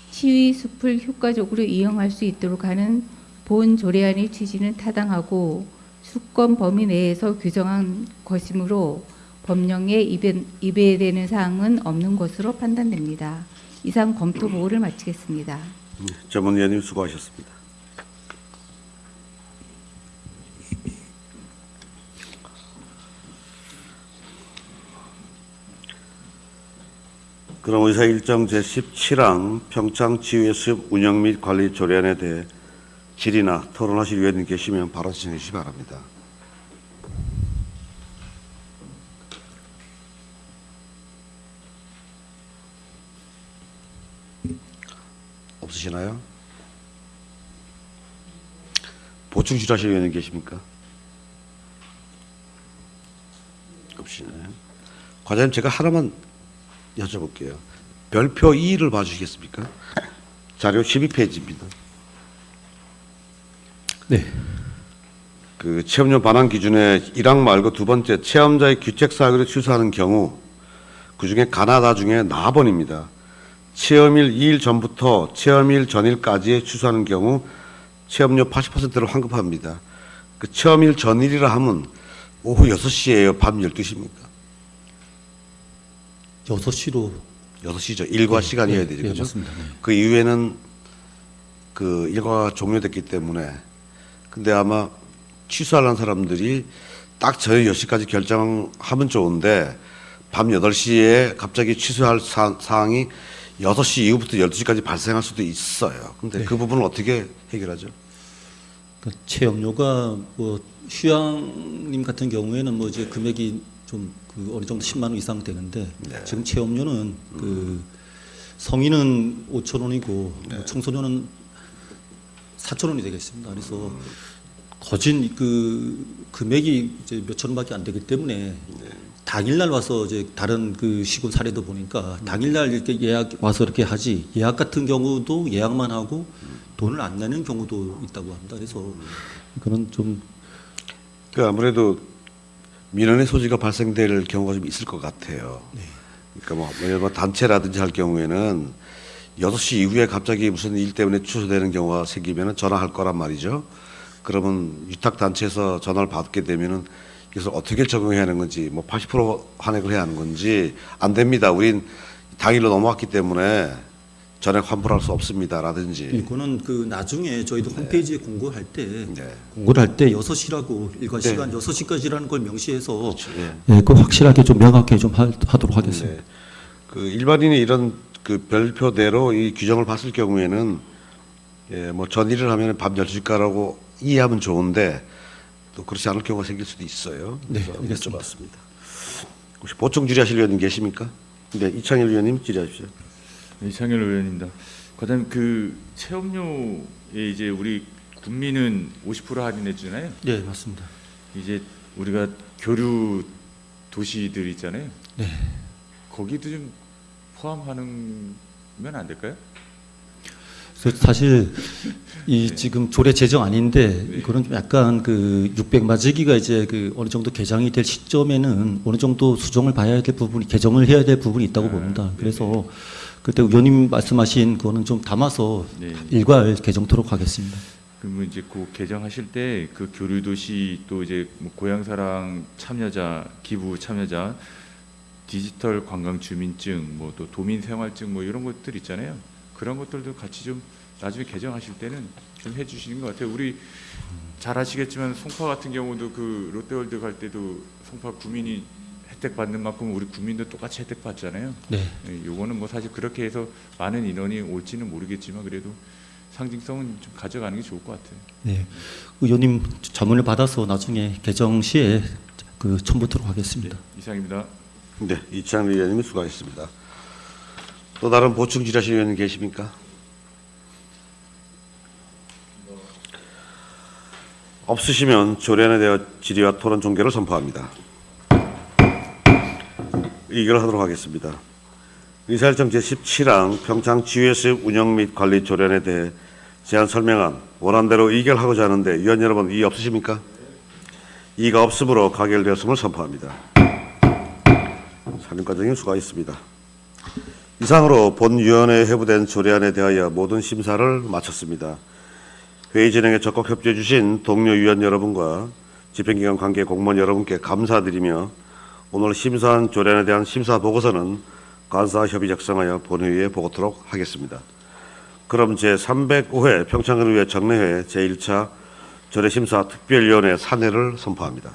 치유의 숲을 효과적으로 이용할 수 있도록 하는 본 조례안의 취지는 타당하고 수권 범위 내에서 규정한 것이므로 법령에 위배되는 사항은 없는 것으로 판단됩니다. 이상 검토 보고를 마치겠습니다.
전문위원님 수고하셨습니다. 그럼 의사일정 제17항 평창 치유의 숲 운영 및 관리 조례안에 대해 질의나 토론하실 위원님 계시면 바로 진행해 주시기 바랍니다. 없으시나요? 보충 질의하실 위원님 계십니까? 없으시나요? 과장님 제가 하나만 여쭤볼게요. 별표 2를 봐주시겠습니까? 자료 12페이지입니다.
네.
그 체험료 반환 기준의 1항 말고 두 번째 체험자의 규책 사유를 취소하는 경우 그중에 가나다 중에 나번입니다. 체험일 2일 전부터 체험일 전일까지에 취소하는 경우 체험료 80%를 환급합니다. 그 체험일 전일이라 하면 오후 6시예요, 밤 12시입니까?
6시로
6시죠. 일과 시간이어야 되죠. 그죠?
맞습니다. 네.
그 이후에는 그 일과가 종료됐기 때문에 근데 아마 취소하려는 사람들이 딱 저녁 10시까지 결정하면 좋은데 밤 8시에 갑자기 취소할 사항이 6시 이후부터 12시까지 발생할 수도 있어요. 근데
네.
그 부분은 어떻게 해결하죠?
그 체험료가 뭐 휴양림 같은 경우에는 뭐 이제 금액이 좀 그 어느 정도 10만 원 이상 되는데
네.
지금 체험료는 그 성인은 5,000원이고
네.
청소년은 4,000원이 되겠습니다. 그래서 거진 그 금액이 이제 몇천 원밖에 안 되기 때문에
네.
당일날 와서 이제 다른 그 시군 사례도 보니까 당일날 이렇게 예약 와서 이렇게 하지 예약 같은 경우도 예약만 하고 돈을 안 내는 경우도 있다고 합니다. 그래서 그건 좀
그 아무래도 민원의 소지가 발생될 경우가 좀 있을 것 같아요.
네.
그러니까 뭐 단체라든지 할 경우에는 6시 이후에 갑자기 무슨 일 때문에 취소되는 경우가 생기면 전화할 거란 말이죠. 그러면 위탁단체에서 전화를 받게 되면은 그래서 어떻게 적용해야 하는 건지 뭐 80% 환액을 해야 하는 건지 안 됩니다. 우린 당일로 넘어왔기 때문에 전액 환불할 수 없습니다라든지.
이거는 그 나중에 저희도 홈페이지에 공고할 때
네.
공고를 할 때 6시라고 일과
네.
시간 6시까지라는 걸 명시해서
그렇죠. 예.
예, 그 확실하게 좀 명확하게 좀 하도록 하겠습니다.
네. 그 일반인이 이런 그 별표대로 이 규정을 봤을 경우에는 예, 뭐 전일을 하면 밤 10시까지라고 이해하면 좋은데 또 그렇지 않을 경우가 생길 수도 있어요.
네,
그래서
알겠습니다.
여쭤봤습니다. 혹시 보충 질의하실 의원님 계십니까? 네, 이창일 의원님 질의하십시오.
이창일 의원입니다. 과장님 그 체험료에 이제 우리 군민은 50% 할인해 주잖아요.
네, 맞습니다.
이제 우리가 교류 도시들 있잖아요.
네.
거기도 좀 포함하는 면 안 될까요?
그래서 사실 이
네.
지금 조례 제정 아닌데 그런 좀 약간 그 600마지기가 이제 그 어느 정도 개정이 될 시점에는 어느 정도 수정을 봐야 될 부분이 개정을 해야 될 부분이 있다고 봅니다. 그래서 그때 의원님 말씀하신 그거는 좀 담아서
네.
일괄 개정토록 하겠습니다.
그러면 이제 그 개정하실 때 그 교류 도시 또 이제 뭐 고향사랑 참여자, 기부 참여자, 디지털 관광 주민증, 뭐 또 도민 생활증 뭐 이런 것들 있잖아요. 그런 것들도 같이 좀 나중에 개정하실 때는 좀 해주시는 것 같아요. 우리 잘 아시겠지만 송파 같은 경우도 그 롯데월드 갈 때도 송파 구민이 혜택 받는 만큼 우리 국민도 똑같이 혜택 받잖아요.
네.
요거는 뭐 사실 그렇게 해서 많은 인원이 올지는 모르겠지만 그래도 상징성은 좀 가져가는 게 좋을 것 같아요.
네. 의원님 자문을 받아서 나중에 개정 시에 그 첨부토록 하겠습니다.
네, 이상입니다.
네, 이창일 의원님 수고하셨습니다. 또 다른 보충 질의하실 의원님 계십니까? 없으시면 조례안에 대해 질의와 토론 종결을 선포합니다. 의결하도록 하겠습니다. 의사일정 제17항 평창 GUS 운영 및 관리 조례안에 대해 제안 설명안 원안대로 의결하고자 하는데 위원 여러분 이의 없으십니까? 이의가 없으므로 가결되었음을 선포합니다. 산림과장님 수고하셨습니다. 이상으로 본위원회에 회부된 조례안에 대하여 모든 심사를 마쳤습니다. 회의 진행에 적극 협조해 주신 동료 위원 여러분과 집행기관 관계 공무원 여러분께 감사드리며 오늘 심사한 조례안에 대한 심사 보고서는 간사와 협의 작성하여 본회의에 보고토록 하겠습니다. 그럼 제305회 평창군의회 정례회 제1차 조례심사 특별위원회 산회를 선포합니다.